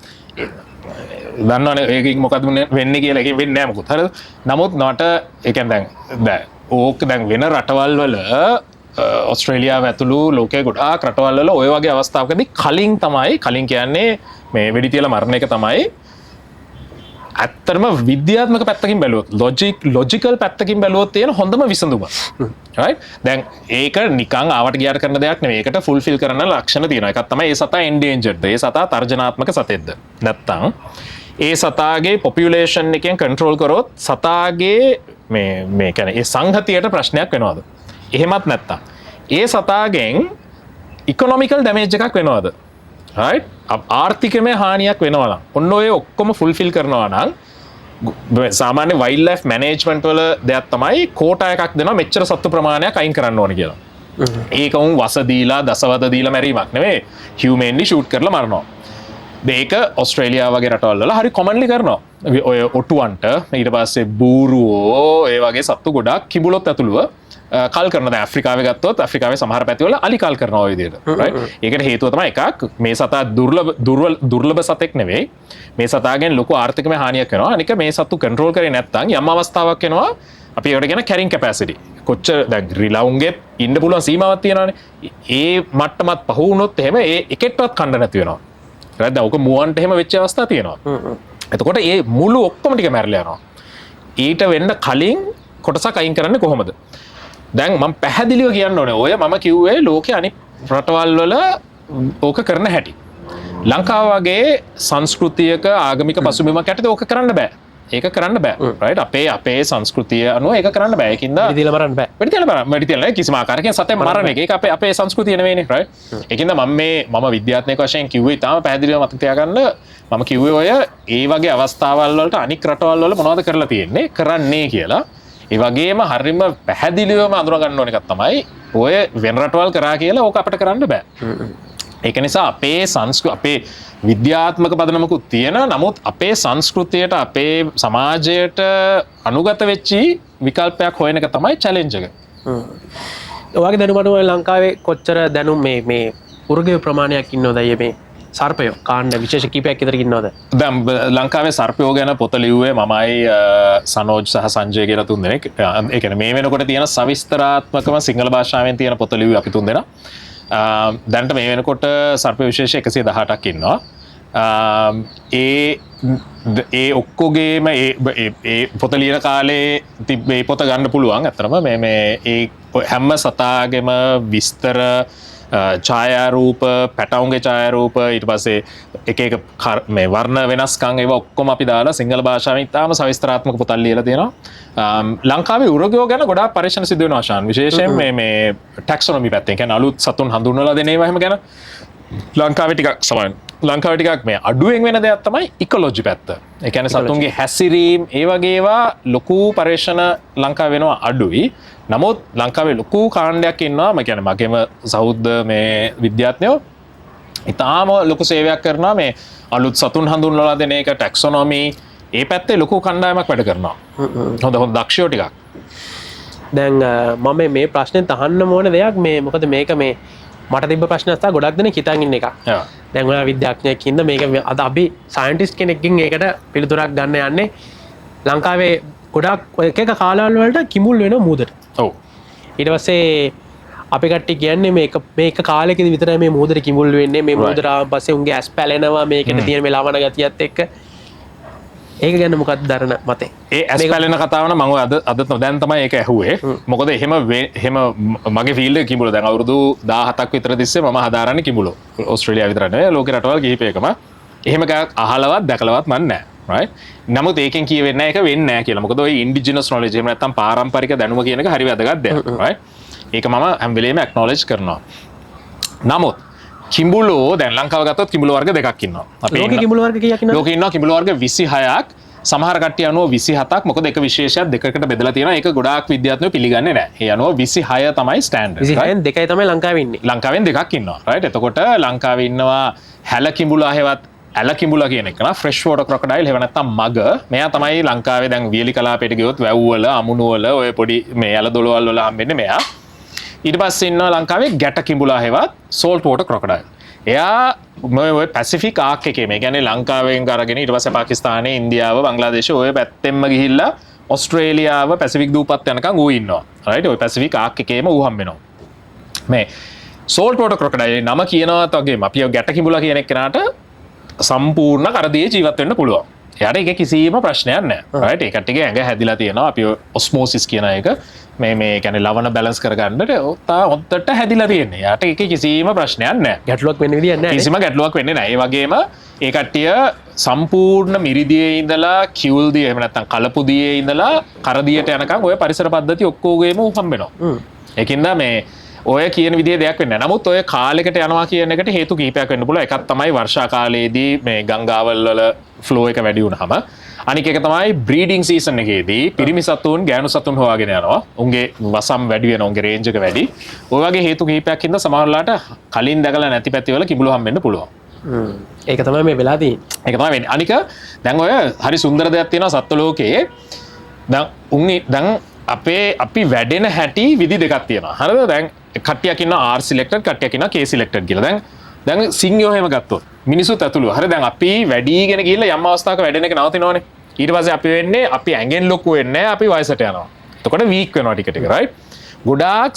දන්නවනේ ඒකෙන් මොකද වෙන්නේ කියලා. ඒකෙන් වෙන්නේ නැහැ මොකුත්. හරිද? නමුත් නට ඒ කියන්නේ දැන් ඕක දැන් වෙන රටවල් වල ඔස්ට්‍රේලියාව ඇතුළු ලෝකයේ ගොඩාක් රටවල් වල ඔය වගේ අවස්ථාවකදී කලින් කියන්නේ මේ වෙඩි තියලා මරණ එක තමයි ඇත්තටම විද්‍යාත්මක පැත්තකින් බැලුවොත් ලොජිකල් පැත්තකින් බැලුවොත් තියෙන හොඳම විසඳුම. right? දැන් ඒක නිකන් ආවට ගියාට කරන දෙයක් නෙවෙයි. ඒකට ෆුල්ෆිල් කරන ලක්ෂණ තියෙනවා. එකක් තමයි ඒ සතා එන්ඩේන්ජර්ඩ්ද? ඒ සතා තර්ජනාත්මක සතෙක්ද? නැත්තම් ඒ සතාගේ පොපියුලේෂන් එකෙන් කන්ට්‍රෝල් කරොත් සතාගේ මේ කියන්නේ ඒ සංහතියට ප්‍රශ්නයක් වෙනවද? එහෙමත් නැත්තම් ඒ සතාගෙන් ඉකොනොමිකල් ඩැමේජ් එකක් වෙනවද? right? ආර්ථිකමය හානියක් වෙනවා නම් ඔන්න ඔය ඔක්කොම ෆුල්ෆිල් කරනවා නම් සාමාන්‍ය වයිල්ඩ් ලයිෆ් මැනේජ්මන්ට් වල දෙයක් තමයි කෝටා එකක් දෙනවා මෙච්චර සත්තු ප්‍රමාණයක් අයින් කරන්න ඕනේ කියලා. ඒක උන් වස දීලා දසවද දීලා මැරීමක් නෙවෙයි. හියුමන්ලි ෂූට් කරලා මරනවා. මේක ඔස්ට්‍රේලියාව වගේ රටවල් වල හරි කොමන්ලි කරනවා. ඔය ඔටුවන්ට ඊට පස්සේ බූරුවෝ ඒ වගේ සත්තු ගොඩක් කිඹුලොත් ඇතුළුව කල් කරන. දැන් ඇෆ්‍රිකාවේ ගත්තොත් ඇෆ්‍රිකාවේ සමහර පැතිවල අලි කල් කරනවා ඔය විදිහට. right? ඒකට හේතුව තමයි එකක් මේ සතා දුර්ලභ සතෙක් නෙවෙයි. මේ සතාගෙන් ලොකු ආර්ථිකමය හානියක් වෙනවා. අනික මේ සතු කන්ට්‍රෝල් කරේ නැත්නම් යම් අවස්ථාවක් එනවා අපි ඒකට කියන කැරින් කැපැසිටි. කොච්චර දැන් රිලවුන්ගේ ඉන්න පුළුවන් සීමාවක් තියෙනවානේ. ඒ මට්ටමත් පහු වුණොත් එහෙම ඒ එකෙක්වත් කණ්ඩ නැති වෙනවා. right? දැන් ඔක මුවන්ට එහෙම වෙච්ච අවස්ථා තියෙනවා. එතකොට ඒ මුළු ඔක්කොම ටික මැරලා යනවා. ඊට වෙන්න කලින් කොටසක් අයින් කරන්න කොහොමද? දැන් මම පැහැදිලිව කියන්න ඕනේ ඔය මම කිව්වේ ලෝකේ අනිත් රටවල් වල ඕක කරන හැටි. ලංකාව වගේ සංස්කෘතියක ආගමික පසුබිමක් යටතේ ඕක කරන්න බෑ. ඒක කරන්න බෑ. රයිට් අපේ සංස්කෘතිය අනුව ඒක කරන්න බෑ. ඒකින්ද ඉතින් මරන්න බෑ. මෙඩිතල කිසිම ආකාරයකින් සතෙන් මරණ එක. ඒක අපේ සංස්කෘතිය නෙවෙයිනේ. රයිට්. ඒකින්ද මම විද්‍යාත්මක වශයෙන් කිව්වේ තාම පැහැදිලිව මතක තියාගන්න මම කිව්වේ ඔය ඒ වගේ අවස්ථාවල් වලට අනික් රටවල් වල මොනවද කරලා තියෙන්නේ කරන්නේ කියලා. ඒ වගේම හරියම පැහැදිලිවම අඳුර ගන්න ඕන එකක් තමයි ඔය වෙන රටවල් කරා කියලා ඕක අපිට කරන්න බෑ. ඒක නිසා අපේ විද්‍යාත්මක පදනමකුත් තියෙන නමුත් අපේ සංස්කෘතියට අපේ සමාජයට අනුගත වෙච්චි විකල්පයක් හොයන එක තමයි චැලෙන්ජ් එක. ඔයාගේ දැනුමට ලංකාවේ කොච්චර දැනුම් මේ උර්ගය ප්‍රමාණයක් ඉන්නවද අයියේ මේ සර්පයෝ කාණ්ඩ විශේෂ කීපයක් විතර ඉන්නවද? දැන් ලංකාවේ සර්පයෝ ගැන පොත ලිව්වේ මමයි සනෝජ් සහ සංජය කියලා තුන් දෙනෙක්. ඒ කියන්නේ මේ වෙනකොට තියෙන සවිස්තරාත්මකම සිංහල භාෂාවෙන් තියෙන පොත ලිව්වේ අපි තුන් දෙනා. දැන්ට මේ වෙනකොට සර්ප විශේෂ 118ක් ඉන්නවා. ඒ ඔක්කොගේම ඒ පොත ලියන කාලේ තිබ්බේ පොත ගන්න පුළුවන්. අතරම මේ ඒ හැම සතාගෙම විස්තර ඡායාරූප පැටවුන්ගේ ඡායාරූප ඊට පස්සේ එක මේ වර්ණ වෙනස්කම් ඒවා ඔක්කොම අපි දාලා සිංහල භාෂාවෙන් ඉතාම සවිස්තරාත්මක පොතක් ලියලා තියෙනවා. ලංකාවේ උරගයෝ ගැන ගොඩාක් පරීක්ෂණ සිදු වෙනවා ශාන්. විශේෂයෙන් මේ ටැක්සොනොමි පැත්තෙන් කියන්නේ අලුත් සතුන් හඳුන්වලා දෙන ඒවා එහෙම ගැන ලංකාවේ ටිකක් මේ අඩුවෙන් වෙන දෙයක් තමයි ඉකොලොජි පැත්ත. ඒ කියන්නේ සතුන්ගේ හැසිරීම ඒ වගේ ඒවා ලොකු පරීක්ෂණ ලංකාවේ වෙනවා අඩුයි. නමුත් ලංකාවේ ලොකු කාණ්ඩයක් ඉන්නවා. මම කියන්නේ මගේම සහෘද මේ විද්‍යාඥයෝ ඉතාම ලොකු සේවයක් කරනවා මේ අලුත් සතුන් හඳුන්වලා දෙන එක ටැක්සොනොමි ඒ පැත්තේ ලොකු කණ්ඩායමක් වැඩ කරනවා. හොඳ දක්ෂයෝ ටිකක්. දැන් මම මේ ප්‍රශ්නේ තහන්න ඕන දෙයක් මේ මොකද මේක මේ මට තිබ්බ ප්‍රශ්නයක් තමයි ගොඩක් දෙනෙක් හිතන් ඉන්න එක. දැන් ඔයා විද්‍යාඥයෙක් ඉන්න මේක අද අපි සයන්ටිස්ට් කෙනෙක්ගෙන් ඒකට පිළිතුරක් ගන්න යන්නේ ලංකාවේ ගොඩක් එක කාලවල වලට කිමුල් වෙනවා මූදට. ඔව්. ඊට පස්සේ අපි කට්ටිය කියන්නේ මේක කාලෙකදී විතරයි මේ මූදට කිමුල් වෙන්නේ. මේ මූදට ආවන් පස්සේ උන්ගේ ඇස් පැලෙනවා මේකට තියෙන මේ ලවණ ගතියත් එක්ක. ඒක ගැන මොකක්ද දරන මතේ? ඒ ඇස් පැලෙන කතාව නම් මම අද දැන් තමයි ඒක ඇහුවේ. මොකද එහෙම මගේ ෆීල්ඩ් එක කිඹුල දැන් අවුරුදු 17ක් විතර තිස්සේ මම හදාරන්නේ කිඹුලෝ. ඕස්ට්‍රේලියාව විතර නෙවෙයි ලෝකේ රටවල් කිහිපයකම. එහෙම එකක් අහලවත් දැකලවත් මන් නැහැ. right? නමුත් ඒකෙන් කියවෙන්නේ නැහැ ඒක වෙන්නේ නැහැ කියලා. මොකද ওই ඉන්ඩිජිනස් knowledge එහෙම නැත්නම් පාරම්පරික දැනුම කියන එක හරි වැදගත් දෙයක්. right? ඒක මම හැම වෙලේම acknowledge කරනවා. නමුත් කිඹුලෝ දැන් ලංකාව ගත්තොත් කිඹුලෝ වර්ග දෙකක් ඉන්නවා. ලෝකේ කිඹුලෝ වර්ග කීයක් ඉන්නවද? ලෝකේ ඉන්නවා කිඹුලෝ වර්ග 26ක්. සමහර කට්ටිය අනුව 27ක්. මොකද එක විශේෂයක් දෙකකට බෙදලා තියෙනවා. ඒක ගොඩාක් විද්‍යාඥයෝ පිළිගන්නේ නැහැ. ඒ අනුව 26 තමයි ස්ටෑන්ඩඩ්. 26න් දෙකයි තමයි ලංකාවේ ඉන්නේ. ලංකාවෙන් දෙකක් ඉන්නවා. right? එතකොට ලංකාවේ ඉන්නවා හැල කිඹුලා හේවත් ඇල කිඹුලා කියන එක නා ෆ්‍රෙෂ් වෝටර් ක්‍රොකොඩයිල් එහෙම නැත්නම් මග. මෙයා තමයි ලංකාවේ දැන් වියලි කලාපයට ගියොත් වැව් වල අමුණු වල ඔය පොඩි මේ ඇල දොළවල් වල හම්බෙන්නේ මෙයා. ඊට පස්සේ ඉන්නවා ලංකාවේ ගැට කිඹුලා හේවත් සෝල්ට් වෝටර් ක්‍රොකොඩයිල්. එයා ඔය පැසිෆික් ආක් එකේ මේ කියන්නේ ලංකාවෙන් අරගෙන ඊට පස්සේ පාකිස්තානේ ඉන්දියාව බංග්ලාදේශ ඔය පැත්තෙන්ම ගිහිල්ලා ඕස්ට්‍රේලියාව පැසිෆික් දූපත් යනකම් ඌ ඉන්නවා. right? ඔය පැසිෆික් ආක් එකේම ඌ හම්බෙනවා. මේ සෝල්ට් වෝටර් ක්‍රොකොඩයිල් නම කියනවත් වගේම අපි ගැට කිඹුලා කියන එක්කනට සම්පූර්ණ කරදියේ ජීවත් වෙන්න පුළුවන්. එයාට ඒක කිසිම ප්‍රශ්නයක් නැහැ. right? ඒකට ටික ඇඟ හැදිලා තියෙනවා. අපි ඔස්මෝසිස් කියන එක මේ කියන්නේ ලවණ බැලන්ස් කරගන්නට හොද්දට හැදිලා තියෙන්නේ. එයාට ඒක කිසිම ප්‍රශ්නයක් නැහැ. ගැටලුවක් වෙන්න විදියක් නැහැ. කිසිම ගැටලුවක් වෙන්නේ නැහැ. ඒ වගේම ඒ කට්ටිය සම්පූර්ණ මිරිදියේ ඉඳලා කිවුල් දිය එහෙම නැත්නම් කලපු දියේ ඉඳලා කරදියට යනකම් ඔය පරිසර පද්ධති ඔක්කොගේම උහම්බෙනවා. ඒකින්ද මේ ඔය කියන විදිහේ දෙයක් වෙන්නේ නැහැ. නමුත් ඔය කාලයකට යනවා කියන එකට හේතු කිහිපයක් වෙන්න පුළුවන්. එකක් තමයි වර්ෂා කාලයේදී මේ ගංගාවල් වල ෆ්ලෝ එක වැඩි වුණාම. අනික එක තමයි බ්‍රීඩිං සීසන් එකේදී පිරිමි සතුන් ගෑනු සතුන් හොයාගෙන යනවා. උන්ගේ වසම් වැඩි වෙනවා. උන්ගේ රේන්ජ් එක වැඩි. ඔය වගේ හේතු කිහිපයක් හින්දා සමහරලාට කලින් දැකලා නැති පැති වල කිඹුලු හම්බෙන්න පුළුවන්. ඒක තමයි මේ වෙලා තියෙන්නේ. ඒක තමයි වෙන්නේ. අනික දැන් ඔය හරි සුන්දර දෙයක් තියෙනවා සත්ත්ව ලෝකයේ. දැන් අපි වැඩෙන හැටි විදි දෙකක් තියෙනවා. හරිද? දැන් කට්ටියක් ඉන්නවා R selected කට්ටියක් ඉන්නවා K selected කියලා. දැන් සිංහයෝ එහෙම ගත්තොත් මිනිසුත් ඇතුළු. හරි දැන් අපි වැඩිගෙන ගිහිල්ලා යම් අවස්ථාවක වැඩෙන එක නවතිනවනේ. ඊට පස්සේ අපි වෙන්නේ අපි ඇඟෙන් ලොකු වෙන්නේ අපි වයසට යනවා. එතකොට වීක් වෙනවා ටික ටික right? ගොඩාක්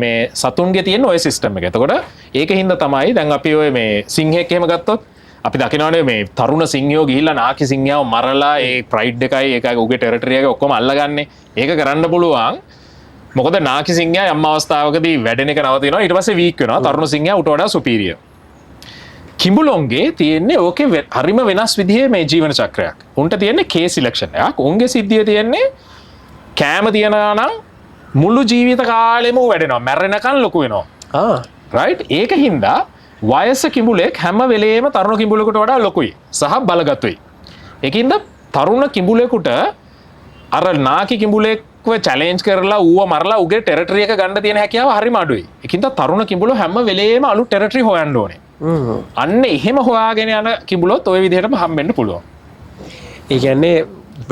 මේ සතුන්ගේ තියෙන ඔය සිස්ටම් එක. එතකොට ඒකින්ද තමයි දැන් අපි ඔය මේ සිංහෙක් එහෙම ගත්තොත් අපි දකිනවනේ මේ තරුණ සිංහයෝ ගිහිල්ලා නාකි සිංහයාව මරලා ඒ ප්‍රයිඩ් එකයි ඒක උගේ ටෙරිටරි එක ඔක්කොම අල්ලගන්නේ. ඒක කරන්න පුළුවන්. මොකද නාකි සිංහයා යම් අවස්ථාවකදී වැඩෙන එක නවතිනවා. ඊට පස්සේ වීක් වෙනවා. තරුණ සිංහයා උට වඩා සුපීරියර්. කිඹුලොන්ගේ තියෙන්නේ ඕකේ හරිම වෙනස් විදිහේ මේ ජීවන චක්‍රයක්. උන්ට තියෙන්නේ කේ සිලෙක්ෂන් එකක්. උන්ගේ සිද්ධිය තියෙන්නේ කෑම තියනවා නම් මුළු ජීවිත කාලෙම වැඩෙනවා. මැරෙනකන් ලොකු වෙනවා. රයිට්? ඒක හින්දා වයස කිඹුලෙක් හැම වෙලේම තරුණ කිඹුලෙකුට වඩා ලොකුයි සහ බලගතුයි. ඒකින්ද තරුණ කිඹුලෙකුට අර නාකි කිඹුලෙක්ව චැලෙන්ජ් කරලා ඌව මරලා උගේ ටෙරිටරි එක ගන්න තියෙන හැකියාව හරිම අඩුයි. ඒකින්ද තරුණ කිඹුලෝ හැම වෙලේම අලුත් ටෙරිටරි හොයන්න ඕනේ. අන්න එහෙම හොයාගෙන යන කිඹුලොත් ওই විදිහටම හම්බෙන්න පුළුවන්. ඒ කියන්නේ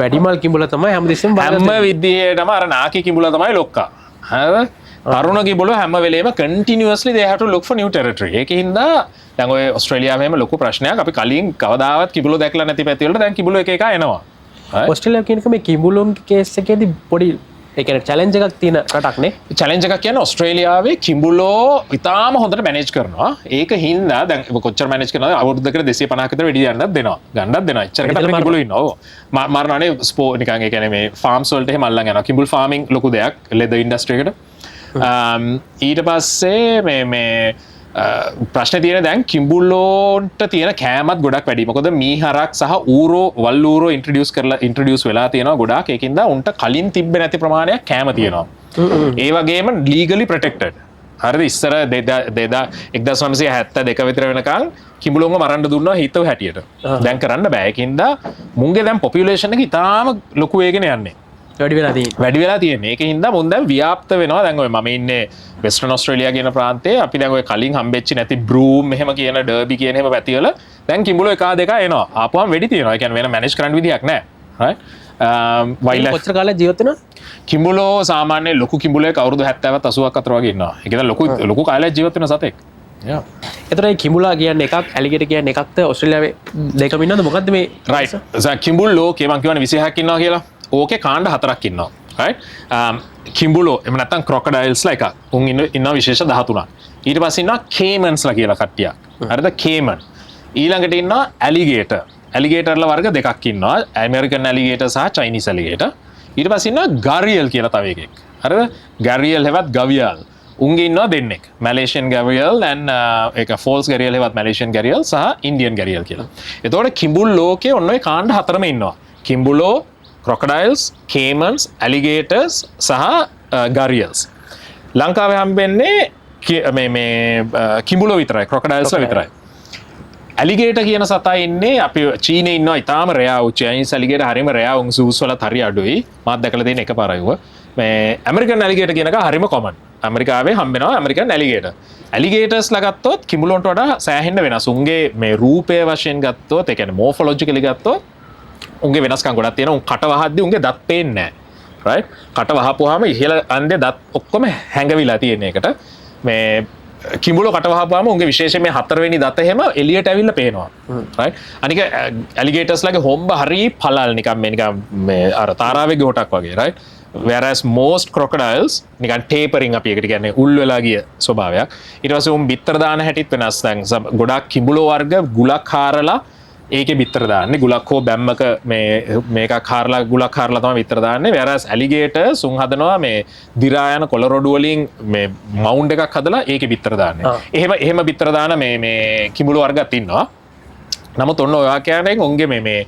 වැඩිමල් කිඹුල තමයි හැමදෙස්සෙම හැම විදිහටම අර නාකි කිඹුලා තමයි ලොක්කා. හරිද? තරුණ කිඹුලෝ හැම වෙලේම continuously they have to look for new territory. ඒකින්ද දැන් ඔය ඕස්ට්‍රේලියාවේ හැම ලොකු ප්‍රශ්නයක් අපි කලින් කවදාවත් කිඹුලෝ දැකලා නැති පැති වලට දැන් කිඹුලෝ එක එක එනවා. ඔස්ට්‍රේලියාව කියනක මේ කිඹුලුන්ගේ කේස් එකේදී පොඩි ඒ කියන්නේ චැලෙන්ජ් එකක් තියෙන රටක් නේ. චැලෙන්ජ් එකක් කියන්නේ ඕස්ට්‍රේලියාවේ කිඹුලෝ ඉතාම හොඳට මැනේජ් කරනවා. ඒක හින්දා දැන් කොච්චර මැනේජ් කරනවද අවුරුද්දකට 250ක විතර වෙඩි යන්නත් දෙනවා. ගන්නත් දෙනවා. එච්චරකට අපේ කිඹුලෝ ඉන්නවා. ඔව්. මරණනේ ස්පෝ නිකන් ඒ කියන්නේ මේ ෆාම්ස් වලට එහෙම අල්ලන් යනවා. කිඹුල් ෆාමින් ලොකු දෙයක් ලෙදර් ඉන්ඩස්ට්‍රි එකට. ඊට පස්සේ මේ ප්‍රශ්න තියෙන දැන් කිඹුල්ලෝන්ට තියෙන කෑමත් ගොඩක් වැඩි. මොකද මීහරක් සහ ඌරෝ වල්ලූරෝ ඉන්ට්‍රොඩියුස් වෙලා තියෙනවා ගොඩාක්. ඒකින්ද උන්ට කලින් තිබ්බේ නැති ප්‍රමාණයක් කෑම තියෙනවා. ඒ වගේම ලීගලි ප්‍රොටෙක්ටඩ්. හරිද? ඉස්සර 1972 විතර වෙනකන් කිඹුලෝන්ව මරන්න දුන්නා හිතව හැටියට. දැන් කරන්න බෑ. ඒකින්ද මුන්ගේ දැන් පොපියුලේෂන් එක ඉතාම ලොකු වෙගෙන යන්නේ. වැඩි වෙලා තියෙන්නේ. ඒකින්ද මුන් දැන් ව්‍යාප්ත වෙනවා. දැන් ඔය මම ඉන්නේ වෙස්ටර්න් ඔස්ට්‍රේලියා කියන ප්‍රාන්තයේ. අපි දැන් ඔය කලින් හම්බෙච්චි නැති බ්‍රූම් එහෙම කියන ඩර්බි කියන එහෙම පැතිවල දැන් කිඹුලෝ එක දෙක එනවා. ආපුවම වෙඩි තියෙනවා. ඒ කියන්නේ වෙන මැනේජ් කරන්න විදියක් නැහැ. රයිට්? වයිල්ඩ් කොච්චර කාලයක් ජීවත් වෙනවද? කිඹුලෝ සාමාන්‍ය ලොකු කිඹුලෙක් අවුරුදු 70ත් 80ක් අතර වගේ ඉන්නවා. ඒක දැන් ලොකු කාලයක් ජීවත් වෙන සතෙක්. යා. එතකොට කිඹුලා කියන්නේ එකක්, ඇලිගේටර් කියන්නේ එකක්ද? ඔස්ට්‍රේලියාවේ දෙකම ඉන්නවද? මොකද්ද මේ? රයිට්. කිඹුල්ලෝ මම කියවනේ 26ක් ඉන්නවා කියලා. ඕකේ කාණ්ඩ 4ක් ඉන්නවා. right? කිඹුලෝ එහෙම නැත්නම් crocodiles එකක්. උන් ඉන්නවා විශේෂ 13ක්. ඊට පස්සේ ඉන්නවා caimans ලා කියලා කට්ටියක්. හරිද? caiman. ඊළඟට ඉන්නවා alligator. alligatorලා වර්ග දෙකක් ඉන්නවා. American alligator සහ Chinese alligator. ඊට පස්සේ ඉන්නවා gharial කියලා තව එකෙක්. හරිද? gharial හෙවත් gavial. උන්ගේ ඉන්නවා දෙන්නෙක්. Malaysian gharial and ඒක false gharial හෙවත් Malaysian gharial සහ Indian gharial කියලා. එතකොට කිඹුල් ලෝකේ ඔන්න ඔය කාණ්ඩ 4ම ඉන්නවා. කිඹුලෝ, crocodiles, caimans, alligators සහ gharials. ලංකාවේ හම්බෙන්නේ මේ කිඹුලෝ විතරයි, crocodiles විතරයි. alligator කියන සතා ඉන්නේ අපි චීනේ ඉන්නවා ඊටාම රෙයා වූ Chinese alligator හරිම රෙයා උන් zoos වලත් හරි අඩුයි. මාත් දැකලා තියෙන එකපාරයි ඌව. මේ American alligator කියන එක හරිම common. ඇමරිකාවේ හම්බෙනවා American alligator. alligators ලා ගත්තොත් කිඹුලොන්ට වඩා සෑහෙන්න වෙනස්. උන්ගේ මේ රූපය වශයෙන් ගත්තොත් ඒ කියන්නේ morphologically ගත්තොත් උන්ගේ වෙනස්කම් ගොඩක් තියෙනවා. උන් කට වහද්දී උන්ගේ දත් පේන්නේ නැහැ. right? කට වහපුවාම ඉහළ අන්දේ දත් ඔක්කොම හැංගවිලා තියෙන එකට. මේ කිඹුලෝ කට වහපුවාම උන්ගේ විශේෂයෙන් මේ හතරවෙනි දත එහෙම එළියට ඇවිල්ලා පේනවා. right? අනික alligators ලාගේ හොම්බ හරි පළල් නිකන් මේ අර තාරාවේ ගොටක් වගේ. right? whereas most crocodiles නිකන් tapering අපි ඒකට කියන්නේ උල් වෙලා ගිය ස්වභාවයක්. ඊට පස්සේ උන් බිත්තර දාන හැටිත් වෙනස්. දැන් ගොඩක් කිඹුලෝ වර්ග ගුලක් හාරලා ඒකේ බිත්තර දාන්නේ. ගුලක් හෝ බැම්මක මේකක් හාරලා ගුලක් හාරලා තමයි බිත්තර දාන්නේ. whereas alligators උන් හදනවා මේ දිරා යන කොළ රොඩු වලින් මේ මවුන්ඩ් එකක් හදලා ඒකේ බිත්තර දාන්නේ. එහෙම බිත්තර දාන මේ කිඹුලෝ වර්ගත් ඉන්නවා. නමුත් ඔන්න ඔය ආකාරයෙන් උන්ගේ මේ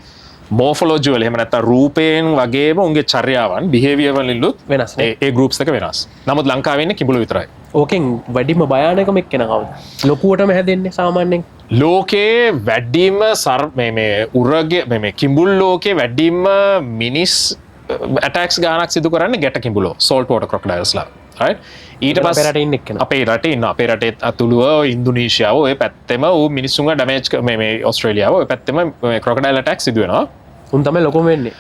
morphology වල එහෙම නැත්නම් රූපයෙන් වගේම උන්ගේ චර්යාවන් behavior වලින්ලුත් වෙනස්. ඒ groups දෙක වෙනස්. නමුත් ලංකාවේ ඉන්නේ කිඹුලෝ විතරයි. ඕකෙන් වැඩිම භයානකම එක්කෙනා කවුද? ලොකුවටම හැදෙන්නේ සාමාන්‍යයෙන්. ලෝකේ වැඩිම මේ උරගේ මේ කිඹුල් ලෝකේ වැඩිම මිනිස් attacks ගානක් සිදු කරන්නේ ගැට කිඹුලෝ salt water crocodiles ලා. right? ඊට පස්සේ අපේ රටේ ඉන්න එක්කෙනා. අපේ රටේ ඉන්න අපේ රටේ අතුළුව ඉන්දුනීසියාව ඔය පැත්තෙම ඌ මිනිස්සුන්ගේ ඩැමේජ් මේ ඕස්ට්‍රේලියාව ඔය පැත්තෙම crocodile attacks සිදු වෙනවා. උන් තමයි ලොකම වෙන්නේ.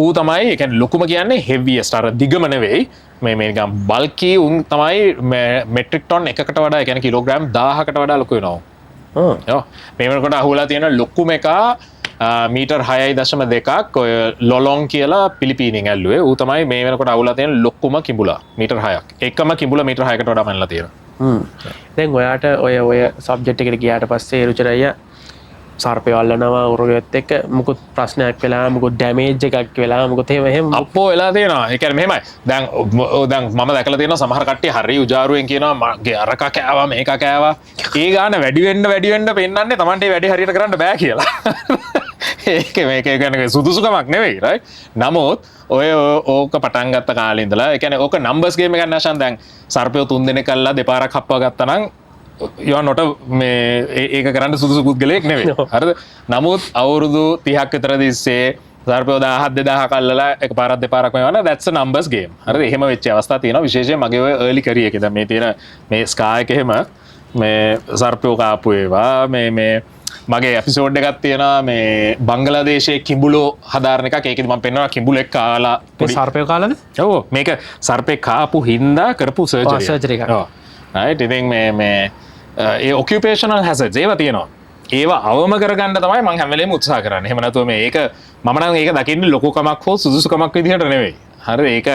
ඌ තමයි ඒ කියන්නේ ලොකුම කියන්නේ heaviest අර දිගම නෙවෙයි මේ නිකන් bulky උන් තමයි metric ton එකකට වඩා ඒ කියන්නේ කිලෝග්‍රෑම් 1000කට වඩා ලොකු වෙනවා. මේ වෙනකොට අහුවලා තියෙන ලොකුම එක මීටර් 6.2ක් ඔය ලොලොන් කියලා පිලිපීනෙන් ඇල්ලුවේ. ඌ තමයි මේ වෙනකොට අහුවලා තියෙන ලොකුම කිඹුලා මීටර් 6ක්. එකම කිඹුලා මීටර් 6කට වඩා මැනලා තියෙනවා. දැන් ඔයාට ඔය සබ්ජෙක්ට් එකට ගියාට පස්සේ රුචිර අයියා සර්පය අල්ලනවා උරගත් එක්ක මුකුත් ප්‍රශ්නයක් වෙලා මුකුත් ඩැමේජ් එකක් වෙලා මුකුත් එහෙම අපෝ වෙලා තියෙනවා. ඒ කියන්නේ මෙහෙමයි. දැන් මම දැකලා තියෙනවා සමහර කට්ටිය හරි උජාරුවෙන් කියනවා මගේ අරක කෑවා මේක කෑවා. ඒ ගාන වැඩි වෙන්න පෙන්නන්නේ Tamante වැඩි හරියට කරන්න බෑ කියලා. ඒක මේක කියන්නේ සුදුසුකමක් නෙවෙයි right. නමුත් ඔය ඕක පටන් ගත්ත කාලේ ඉඳලා ඒ කියන්නේ ඕක නම්බර්ස් ගේම් එකක් නැෂන් දැන් සර්පයෝ 3 දෙනෙක් අල්ලලා දෙපාරක් හප්පවා ගත්තා නම් යෝ නොට මේ ඒක කරන්න සුදුසු පුද්ගලයෙක් නෙවෙයි. හරිද? නමුත් අවුරුදු 30ක් විතර තිස්සේ සර්පයෝ 1000 2000 අල්ලලා එකපාරක් දෙපාරක් මේවන that's a numbers game. හරිද? එහෙම වෙච්ච අවස්ථා තියෙනවා විශේෂයෙන් මගේ ඔය early career එකේ. දැන් මේ තියෙන මේ Sky එක එහෙම මේ සර්පයෝ කාපු ඒවා මේ මගේ එපිසෝඩ් එකක් තියෙනවා මේ බංගලාදේශයේ කිඹුලෝ හදාරන එකක්. ඒකෙදි මම පෙන්නනවා කිඹුලෙක් කාලා පොඩි සර්පය කාලාද? ඔව් මේක සර්පෙක් කාපු හින්දා කරපු සර්ජරි එකක්. ඔව්. right ඉතින් මේ ඒ ඔකියුපේෂනල් හැසඩ්ස් ඒවා තියෙනවා. ඒවා අවම කරගන්න තමයි මම හැම වෙලේම උත්සාහ කරන්නේ. එහෙම නැතුව මේක මම නම් ඒක දකින්නේ ලොකුකමක් හෝ සුදුසුකමක් විදිහට නෙවෙයි. හරිද? ඒක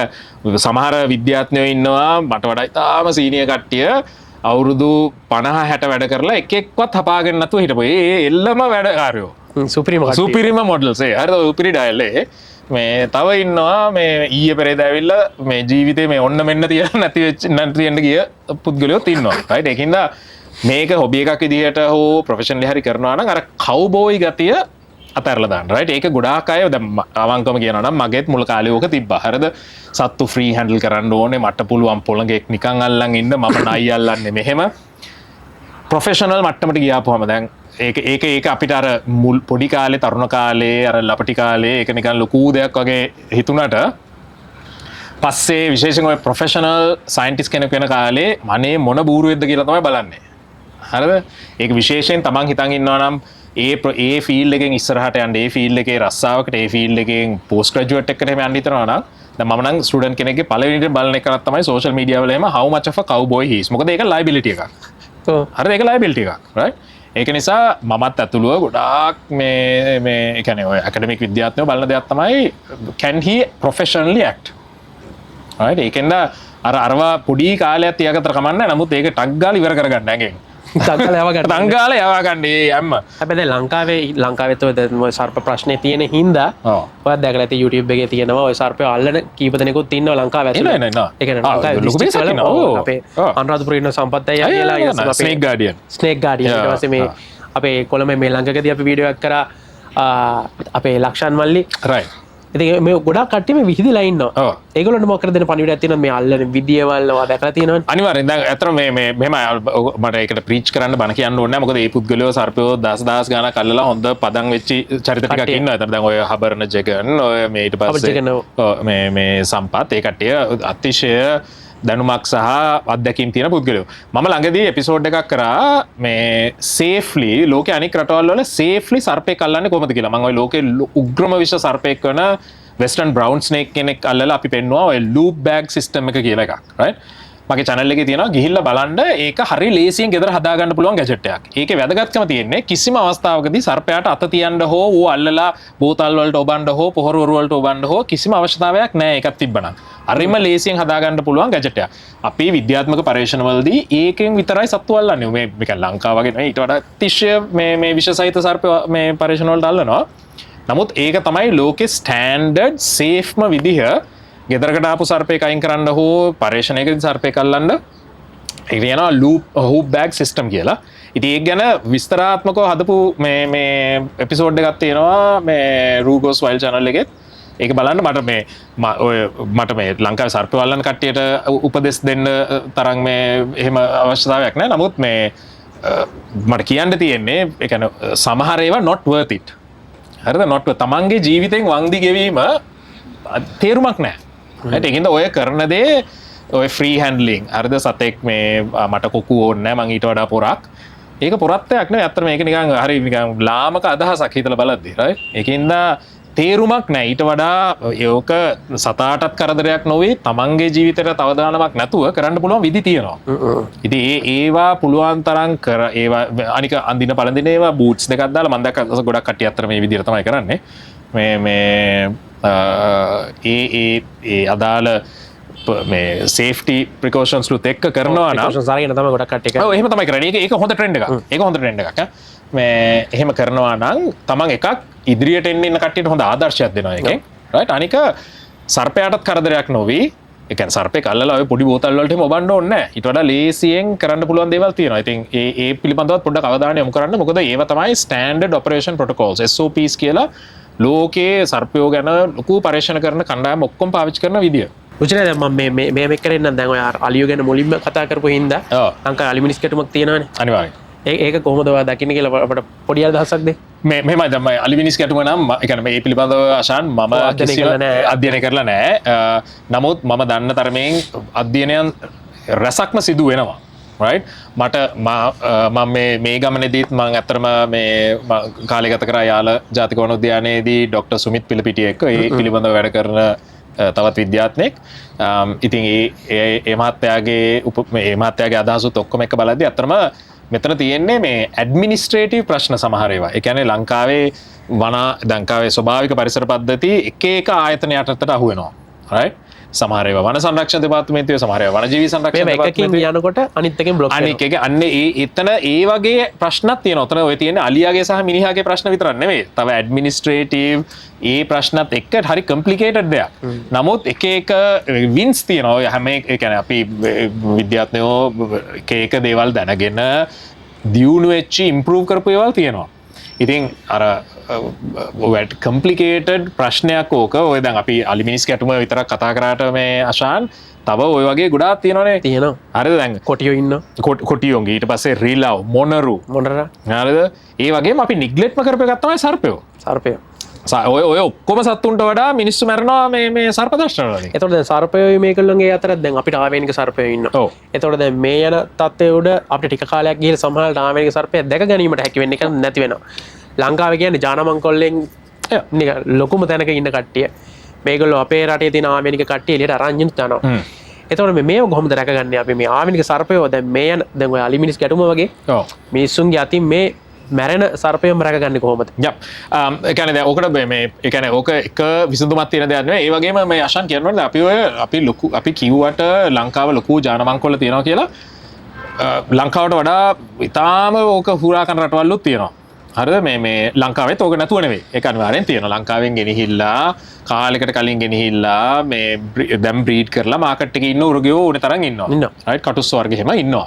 සමහර විද්‍යාඥයෝ ඉන්නවා මට වඩා ඉතාලම සීනියර් කට්ටිය අවුරුදු 50 60 වැඩ කරලා එක එක්කවත් හපාගෙන නැතුව හිටපො. ඒ එල්ලම වැඩකාරයෝ. සුපිරිම මොඩල්ස් ඒ. හරිද? උපිරි ඩයල් ඒ. මේ තව ඉන්නවා මේ ඊයේ පෙරේද ඇවිල්ලා මේ ජීවිතේ මේ ඔන්න මෙන්න තියලා නැති වෙන්න ගිය පුද්ගලයෝත් ඉන්නවා. right? ඒකින්ද මේක හොබි එකක් විදිහට හෝ ප්‍රොෆෙෂනලි හරි කරනවා නම් අර කවුබෝයි ගතිය අතහැරලා දාන්න. right? ඒක ගොඩාක් අය දැන් අවංකවම කියනවා නම් මගේත් මුල කාලේ ඕක තිබ්බා. හරිද? සත්තු ෆ්‍රී හැන්ඩල් කරන්න ඕනේ. මට පුළුවන් පොළඟෙක් නිකන් අල්ලන් ඉන්න මම නයි අල්ලන්නේ මෙහෙම. ප්‍රොෆෙෂනල් මට්ටමට ගියාපුවම දැන් ඒක අපිට අර මුල් පොඩි කාලේ තරුණ කාලේ අර ලපටි කාලේ ඒක නිකන් ලොකු දෙයක් වගේ හිතුණට පස්සේ විශේෂයෙන් ඔය ප්‍රොෆෙෂනල් සයන්ටිස්ට් කෙනෙක් වෙන කාලේ මනේ මොන බූරුවෙක්ද කියලා තමයි බලන්නේ. හරිද? ඒක විශේෂයෙන් තමන් හිතන් ඉන්නවා නම් ඒ ෆීල්ඩ් එකෙන් ඉස්සරහට යන්න ඒ ෆීල්ඩ් එකේ රස්සාවකට ඒ ෆීල්ඩ් එකෙන් පෝස්ට් ග්‍රැජුවේට් එකකට එහෙම යන්න හිතනවා නම් දැන් මම නම් ස්ටුඩන්ට් කෙනෙක්ගේ පළවෙනිට බලන එකක් තමයි සෝෂල් මීඩියා වල එහෙම how much of a cowboy he is. මොකද ඒක ලයබිලිටි එකක්. හරිද? ඒක ලයබිලිටි එකක්. right? ඒක නිසා මමත් ඇතුළුව ගොඩාක් මේ කියන්නේ ඔය ඇකඩමික් විද්‍යාඥයෝ බලන දෙයක් තමයි can he professionally act. right? ඒකෙන්ද අරවා පොඩි කාලයක් තියාගත්තර කමන්නේ. නමුත් ඒක ටක් ගාලා ඉවර කරගන්න ඇඟෙන්. තංගාල යවා ගන්න ඇම්ම. හැබැයි ලංකාවෙත් ඔය සර්ප ප්‍රශ්නේ තියෙන හින්දා ඔයත් දැකලා ඇති YouTube එකේ තියෙනවා ඔය සර්පය අල්ලන කීප දෙනෙකුත් ඉන්නවා ලංකාවේ ඇතුළේ. ඒ කියන්නේ ලංකාවේ ඩිස්ට්‍රික්ට් වල අපේ අනුරාධපුරේ ඉන්න සම්පත් අයියා කියලා ඊට ස්නේක් ගාඩියන් ඊට පස්සේ මේ අපේ කොළඹ මේ ළඟකදී අපි වීඩියෝ එකක් කරා අපේ ලක්ෂන් මල්ලි. right. ඉතින් මේ ගොඩක් කට්ටිය මේ විහිදිලා ඉන්නවා. ඒගොල්ලන්ට මොකද දෙන පණිවිඩයක් තියෙනවා මේ අල්ලන විදියවල් ඔයා දැකලා තියෙනවද? අනිවාර්යෙන්. දැන් අතන මේ මෙහෙම මට ඒකට ප්‍රීච් කරන්න බණ කියන්න ඕනේ නැහැ. මොකද මේ පුද්ගලයෝ සර්පයෝ දහස් ගාණක් අල්ලලා හොඳ පදම් වෙච්චි චරිත ටිකක් ඉන්නවා. අතන දැන් ඔය හබර්න ජගන් ඔය මේ ඊට පස්සේ මේ සම්පත් ඒ කට්ටිය අතිශය දැනුමක් සහ අත්දැකීම් තියෙන පුද්ගලයෝ. මම ළඟදී එපිසෝඩ් එකක් කරා මේ සේෆ්ලි ලෝකේ අනික් රටවල් වල සේෆ්ලි සර්පෙක් අල්ලන්නේ කොහොමද කියලා. මම ඔය ලෝකේ උග්‍රම විෂ සර්පෙක් වෙන වෙස්ටර්න් බ්‍රවුන් ස්නේක් කෙනෙක් අල්ලලා අපි පෙන්නුවා ඔය ලූප් බෑග් සිස්ටම් එක කියලා එකක්. right? මගේ channel එකේ තියෙනවා ගිහිල්ලා බලන්න ඒක හරි ලේසියෙන් ගෙදර හදාගන්න පුළුවන් ගැජට් එකක්. ඒකේ වැදගත්කම තියෙන්නේ කිසිම අවස්ථාවකදී සර්පයාට අත තියන්න හෝ ඌ අල්ලලා බෝතල් වලට ඔබන්න හෝ පොහොර වලට ඔබන්න හෝ කිසිම අවශ්‍යතාවයක් නැහැ ඒකක් තිබ්බනම්. හරිම ලේසියෙන් හදාගන්න පුළුවන් ගැජට් එකක්. අපි විද්‍යාත්මක පරීක්ෂණවලදී ඒකෙන් විතරයි සත්තු අල්ලන්නේ. මේක ලංකාව වගේ නෙවෙයි ඊට වඩා තිශ්‍ය මේ විෂසහිත සර්ප මේ පරීක්ෂණ වලට අල්ලනවා. නමුත් ඒක තමයි ලෝකේ ස්ටෑන්ඩඩ් සේෆ්ම විදිහ ගෙදරකට ආපු සර්පෙක් අයින් කරන්න හෝ පරීක්ෂණයකදී සර්පෙක් අල්ලන්න ඒක කියනවා ලූප් බෑග් සිස්ටම් කියලා. ඉතින් ඒක ගැන විස්තරාත්මකව හදපු මේ එපිසෝඩ් එකක් තියෙනවා මේ රූගෝස් වයිල්ඩ් channel එකේ. ඒක බලන්න මට මේ ලංකාවේ සර්පය අල්ලන කට්ටියට උපදෙස් දෙන්න තරම් මේ එහෙම අවශ්‍යතාවයක් නැහැ. නමුත් මේ මට කියන්න තියෙන්නේ ඒ කියන්නේ සමහර ඒවා not worth it. හරිද? not තමන්ගේ ජීවිතෙන් වන්දි ගෙවීම තේරුමක් නැහැ. ඒකින්ද ඔය කරන දේ ඔය ෆ්‍රී හැන්ඩලින් හරිද? සතෙක් මේ මට කොකු ඕනේ නැහැ මං ඊට වඩා පොරක්. ඒක පොරත්තයක් නෙවෙයි. අත්තර මේක නිකන් හරි නිකන් ලාමක අදහසක් හිතලා බලද්දි. right? ඒකින්ද තේරුමක් නැහැ. ඊට වඩා ඒක සතාටත් කරදරයක් නොවේ. තමන්ගේ ජීවිතේට තවදානමක් නැතුව කරන්න පුළුවන් විදි තියෙනවා. ඉතින් ඒවා පුළුවන් තරම් කර ඒවා අනික අඳින පළඳින ඒවා බූට්ස් දෙකක් දාලා මම දැක්ක ගොඩක් කට්ටිය අතර මේ විදිහට තමයි කරන්නේ. මේ අදාළ මේ සේෆ්ටි ප්‍රිකෝෂන්ස් ලුත් එක්ක කරනවා නම් සාරගෙන තම ගොඩක් කට්ටිය ඔව් එහෙම තමයි කරන්නේ. ඒක හොඳ ට්‍රෙන්ඩ් එකක්. ඒක හොඳ ට්‍රෙන්ඩ් එකක්. මේ එහෙම කරනවා නම් තමන් එකක් ඉදිරියට එන්න ඉන්න කට්ටියට හොඳ ආදර්ශයක් දෙනවා එකෙන්. රයිට්. අනික සර්පයාටත් කරදරයක් නොවි. ඒ කියන්නේ සර්පේ කල්ලලා ඔය පොඩි බෝතල් වලට එහෙම ඔබන්න ඕනේ නැහැ. ඊට වඩා ලේසියෙන් කරන්න පුළුවන් දේවල් තියෙනවා. ඉතින් ඒ පිළිබඳවත් පොඩ්ඩක් අවධානය යොමු කරන්න. මොකද ඒව තමයි ස්ටෑන්ඩඩ් ඔපරේෂන් ප්‍රොටෝකෝල්ස් SOPs කියලා ලෝකයේ සර්පයෝ ගැන ලොකු පරීක්ෂණ කරන කණ්ඩායම ඔක්කොම පාවිච්චි කරන විදිය. උචන දැන් මම මේ කරන්න දැන් ඔය අලියෝ ගැන මුලින්ම කතා කරපු හින්දා ලංකා අලි මිනිස් කැටුමක් තියෙනවානේ. අනිවාර්යයෙන්. ඒක කොහොමද ඔයා දකින්න කියලා අපිට පොඩි අදහසක් දෙන්න. මෙහෙමයි තමයි අලි මිනිස් කැටුම නම් ඒ කියන්නේ මේ පිළිබඳව අශාන් මම අධ්‍යයනය කරලා නැහැ. නමුත් මම දන්න තරමින් අධ්‍යයනයන් රසක්ම සිදු වෙනවා. right මට මම මේ ගමනේදීත් මම ඇත්තටම මේ කාලය ගත කරා යාල ජාතික වනෝද්‍යානයේදී ඩොක්ටර් සුමිත් පිළපිටිය එක්ක ඒ පිළිබඳව වැඩ කරන තවත් විද්‍යාත්මයෙක්. ඉතින් ඒ මහත්තයාගේ අදහසුත් ඔක්කොම එක බලද්දී අත්‍තරම මෙතන තියෙන්නේ මේ ඇඩ්මිනිස්ට්‍රේටිව් ප්‍රශ්න සමහර ඒවා. ඒ කියන්නේ ලංකාවේ ස්වභාවික පරිසර පද්ධති එක ආයතන යටතට අහු වෙනවා. right සමහර ඒවා වන සංරක්ෂණ දෙපාර්තමේන්තුවේ සමහර ඒවා වනජීවී සංරක්ෂණ දෙපාර්තමේන්තුවේ යනකොට අනිත් එකෙන් බ්ලොක් අනිත් එක අන්න එතන ඒ වගේ ප්‍රශ්නක් තියෙනවා. උතන ඔය තියෙන අලියාගේ සහ මිනිහාගේ ප්‍රශ්න විතරක් නෙවෙයි. තව ඇඩ්මිනිස්ට්‍රේටිව් ඒ ප්‍රශ්නත් එක්ක හරි කොම්ප්ලිකේටඩ් දෙයක්. නමුත් එක වින්ස් තියෙනවා. ඔය හැම ඒ කියන්නේ අපි විද්‍යාඥයෝ එක දේවල් දැනගෙන දියුණු වෙච්චි ඉම්ප්‍රූව් කරපු ඒවල් තියෙනවා. ඉතින් අර කම්ප්ලිකේටඩ් ප්‍රශ්නයක් ඕක. ඔය දැන් අපි අලි මිනිස් කැටුම විතරක් කතා කරාට මේ අශාන් තව ඔය වගේ ගොඩාක් තියෙනවනේ. තියෙනවා. හරිද? දැන් කොටියෝ ඉන්නවා. කොටියෝන්ගේ ඊට පස්සේ රිලව් මොනරු. හරිද? ඒ වගේම අපි නිග්ලෙක්ට්ම කරපු එකක් තමයි සර්පයෝ. ඔය ඔක්කොම සත්තුන්ට වඩා මිනිස්සු මැරෙනවා මේ සර්ප දෂ්ටන වලින්. එතකොට දැන් සර්පයෝ මේගොල්ලෝගේ අතරත් දැන් අපිට ආවේනික සර්පයෝ ඉන්නවා. ඔව්. එතකොට දැන් මේ යන තත්ත්වයේ උඩ අපිට ටික කාලයක් ගිහලා සමහරවිට ආවේනික සර්පය දැක ගැනීමට හැකි වෙන්නේ නැති වෙනවා. ලංකාවේ කියන්නේ ජානමංකොල්ලෙන් ලොකුම තැනක ඉන්න කට්ටිය මේගොල්ලෝ අපේ රටේ තියෙන ආවේනික කට්ටිය එළියට අරන් යනවා. එතකොට මේ කොහොමද රැකගන්නේ අපි මේ ආවේනික සර්පයෝ දැන් මේ යන දැන් ඔය අලි මිනිස් කැටුම වගේ මිනිස්සුන්ගේ අතින් මේ මැරෙන සර්පයම රැකගන්නේ කොහොමද? ඒ කියන්නේ දැන් ඔකට මේ ඒ කියන්නේ ඕක එක විසඳුමක් තියෙන දෙයක් නෙවෙයි. ඒ වගේම මේ අශාන් කියනවනේ අපි කිව්වට ලංකාව ලොකු ජානමංකොල්ල තියෙනවා කියලා. ලංකාවට වඩා ඉතාම ඕක හුරා කරන රටවල්ලුත් තියෙනවා. හරිද? මේ ලංකාවෙත් ඕක නැතුව නෙවෙයි. ඒක අනිවාර්යෙන් තියෙනවා. ලංකාවෙන් ගෙනහිල්ලා කාලයකට කලින් ගෙනහිල්ලා මේ දැන් බ්‍රීඩ් කරලා මාකට් එකේ ඉන්න උරගයෝ ඕනේ තරම් ඉන්නවා. රයිට්? කටුස් වර්ග එහෙම ඉන්නවා.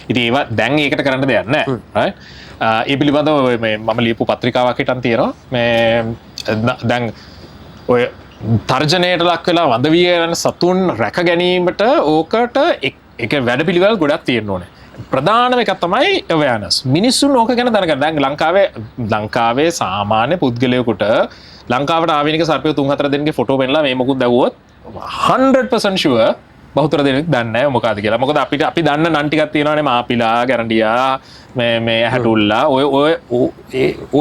ඉතින් ඒවා දැන් ඒකට කරන්න දෙයක් නැහැ. රයිට්? ඒ පිළිබඳව මේ මම ලියපු පත්‍රිකාවක් හිටන් තියෙනවා. මේ දැන් ඔය තර්ජනයට ලක් වෙලා වඳ වී යන සතුන් රැක ගැනීමට ඕකට එක වැඩපිළිවෙල ගොඩක් තියෙන්න ඕනේ. ප්‍රධානම එකක් තමයි awareness. මිනිස්සුන් ඕක ගැන දැනගන්න. දැන් ලංකාවේ සාමාන්‍ය පුද්ගලයෙකුට ලංකාවට ආවේනික සර්පයෝ 3-4 දෙනෙක්ගේ ෆොටෝ පෙන්නලා මේ මොකුත් දැවුවොත් 100% sure බහුතර දෙනෙක් දන්නේ නැහැ මොකක්ද කියලා. මොකද අපි දන්න නම් ටිකක් තියෙනවානේ මාපිලා, ගැරන්ඩියා, මේ ඇහැටුල්ලා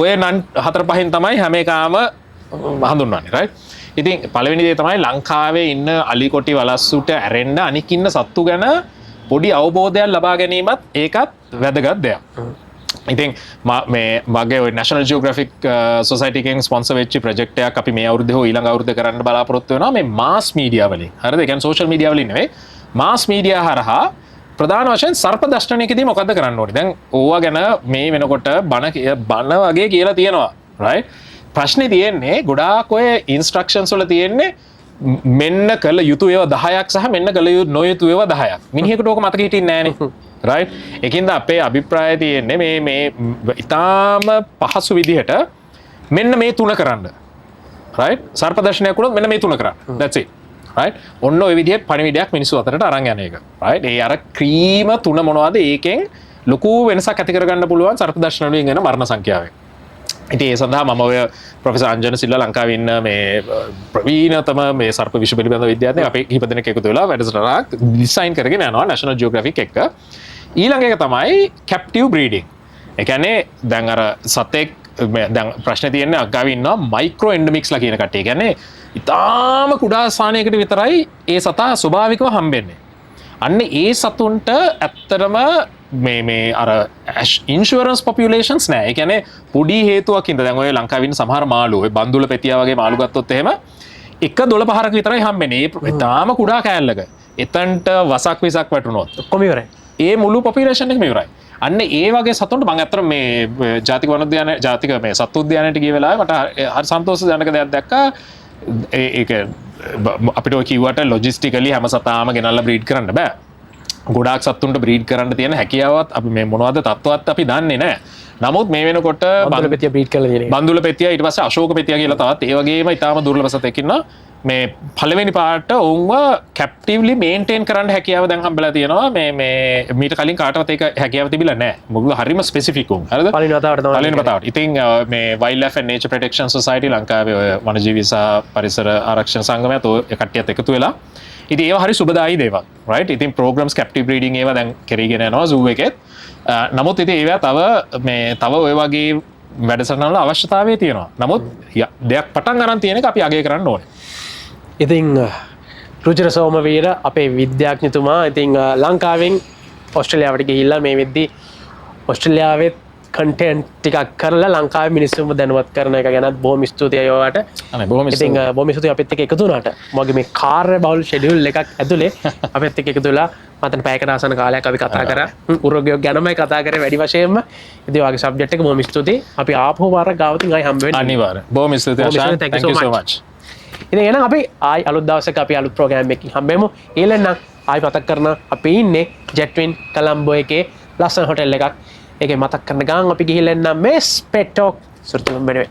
ඔය නම් 4-5න් තමයි හැම එකම හඳුන්වන්නේ. right? ඉතින් පළවෙනි දේ තමයි ලංකාවේ ඉන්න අලි කොටි වලස්සුට ඇරෙන්න අනික ඉන්න සත්තු ගැන පොඩි අවබෝධයක් ලබා ගැනීමත් ඒකත් වැදගත් දෙයක්. ඉතින් මගේ නැෂනල් ජියෝග්‍රැෆික් සොසයිටි එකෙන් ස්පොන්සර් වෙච්ච ප්‍රොජෙක්ට් එකක් අපි මේ අවුරුද්දේ හෝ ඊළඟ අවුරුද්දේ කරන්න බලාපොරොත්තු වෙනවා මේ මාස් මීඩියා වලින්. හරිද? ඒ කියන්නේ සෝෂල් මීඩියා වලින් නෙවෙයි. මාස් මීඩියා හරහා ප්‍රධාන වශයෙන් සර්ප දෂ්ටනයකදී මොකද්ද කරන්න ඕනේ? දැන් ඕවා ගැන මේ වෙනකොට බණ වගේ කියලා තියෙනවා. right? ප්‍රශ්නේ තියෙන්නේ ගොඩාක් ඔය ඉන්ස්ට්‍රක්ෂන්ස් වල තියෙන්නේ මෙන්න කළ යුතු ඒවා 10ක් සහ මෙන්න කළ යුතු නොයුතු ඒවා 10ක්. මිනිහෙකුට ඕක මතක හිටින්නේ නැහනේ. right? ඒකින්ද අපේ අභිප්‍රාය තියෙන්නේ මේ ඊටාම පහසු විදිහට මෙන්න මේ තුන කරන්න. right? සර්ප දර්ශනයක් වුණොත් මෙන්න මේ තුන කරන්න. that's it. right? ඔන්න ඔය විදිහේ පණිවිඩයක් මිනිස්සු අතරට අරන් යන එක. right? ඒ අර ක්‍රීම තුන මොනවද? ඒකෙන් ලොකු වෙනසක් ඇති කරගන්න පුළුවන් සර්ප දර්ශන වලින් එන මරණ සංඛ්‍යාවෙන්. ඉතින් ඒ සඳහා මම ඔය ප්‍රොෆෙසර් අංජන සිල්වා ලංකාවේ ඉන්න මේ ප්‍රවීණතම මේ සර්ප විෂ පිළිබඳ විද්‍යාඥයෙක් අපි කිහිප දෙනෙක් එකතු වෙලා වැඩසටහනක් ඩිසයින් කරගෙන යනවා නැෂනල් ජියෝග්‍රැෆික් එක්ක. ඊළඟ එක තමයි කැප්ටිව් බ්‍රීඩින්. ඒ කියන්නේ දැන් අර සතෙක් දැන් ප්‍රශ්නේ තියෙන්නේ අග්ගාවේ ඉන්නවා මයික්‍රෝ එන්ඩමික්ස්ලා කියන කට්ටිය. ඒ කියන්නේ ඊටාම කුඩා ස්ථානයකට විතරයි ඒ සතා ස්වභාවිකව හම්බෙන්නේ. අන්න ඒ සතුන්ට ඇත්තටම මේ අර ඉන්ෂුරන්ස් පොපියුලේෂන්ස් නෑ. ඒ කියන්නේ පොඩි හේතුවක් හින්දා දැන් ඔය ලංකාවේ ඉන්න සමහර මාළු ඔය බන්දුල පෙතියා වගේ මාළු ගත්තොත් එහෙම එක 12 පහරක විතරයි හම්බෙන්නේ. ඒ තාම කුඩා කෑල්ලක. එතන්ට වසක් විසක් වැටුණොත් කොමිවරයි ඒ මුළු පොපිලේෂන් එකම ඉවරයි. අන්න ඒ වගේ සතුන්ට මම අතර මේ ජාතික වනෝද්‍යාන ජාතික මේ සත්තු උද්‍යානයට ගිය වෙලාවේ මට හරි සන්තෝෂජනක දෙයක් දැක්කා. ඒක අපිට ඔය කිව්වට ලොජිස්ටිකලි හැම සතාම ගෙනල්ලා බ්‍රීඩ් කරන්න බෑ. ගොඩාක් සත්තුන්ට බ්‍රීඩ් කරන්න තියෙන හැකියාවත් අපි මේ මොනවද තත්ත්වවත් අපි දන්නේ නැහැ. නමුත් මේ වෙනකොට බන්දුල පෙතිය බ්‍රීඩ් කරලා තියෙන එක. බන්දුල පෙතිය ඊට පස්සේ අශෝක පෙතිය කියලා තවත් ඒ වගේම ඊටාම දුර්ලභ සතෙක් ඉන්නවා. මේ පළවෙනි පාට ඔවුන්ව කැප්ටිව්ලි මේන්ටේන් කරන්න හැකියාව දැන් හම්බෙලා තියෙනවා. මේ මීට කලින් කාටවත් ඒක හැකියාව තිබිලා නැහැ. මොකද හරිම ස්පෙસિෆික් උන්. හරිද? පළවෙනි වතාවට තමයි. පළවෙනි වතාවට. ඉතින් මේ Wildlife and Nature Protection Society ලංකාවේ ඔය වනජීවි සහ පරිසර ආරක්ෂණ සංගමයත් ඔය කට්ටියත් එකතු වෙලා ඉතින් ඒවා හරි සුබදායි දේවල්. right? ඉතින් programs captive breeding ඒවා දැන් කරගෙන යනවා zoo එකෙත්. නමුත් ඉතින් ඒවා තව ඔය වගේ වැඩසටහන් වල අවශ්‍යතාවය තියෙනවා. නමුත් දෙයක් පටන් ගන්න තියෙන එක අපි අගය කරන්න ඕනේ. ඉතින් රුචිර සෝමවීර අපේ විද්‍යාඥතුමා ඉතින් ලංකාවෙන් ඔස්ට්‍රේලියාවට ගිහිල්ලා මේ වෙද්දී ඔස්ට්‍රේලියාවේ කන්ටෙන්ට් ටිකක් කරලා ලංකාවේ මිනිස්සුන්ව දැනුවත් කරන එක ගැනත් බොහොම ස්තුතියි ඔයාලට. අනේ බොහොම ඉතින් බොහොම ස්තුතියි අපිත් එක්ක එකතු වුණාට. මගේ මේ කාර්ය බහුල ෂෙඩියුල් එකක් ඇතුලේ අපිත් එක්ක එකතු වෙලා මතන පැයකට ආසන කාලයක් අපි කතා කරා. උරගයෝ ගැනමයි කතා කරේ වැඩි වශයෙන්ම. ඉතින් ඔයගේ සබ්ජෙක්ට් එක බොහොම ස්තුතියි. අපි ආපහු වාරක් ගාවතින් ආයි හම්බ වෙන්න. අනිවාර්යෙන්. බොහොම ස්තුතියි ආශා. Thank you so much. ඉතින් එහෙනම් අපි ආයි අලුත් දවසක අපි අලුත් ප්‍රෝග්‍රෑම් එකකින් හම්බෙමු. ඊළඟ ආයි මතක් කරන අපි ඉන්නේ ජෙට්වින් කොලම්බෝ එකේ ලස්සන හොටෙල් එකක්. ඒකේ මතක් කරන ගාන අපි ගිහිල්ලා එන්න මේ ස්පෙට්ටොක් සුර්තුම් වෙනුවෙන්.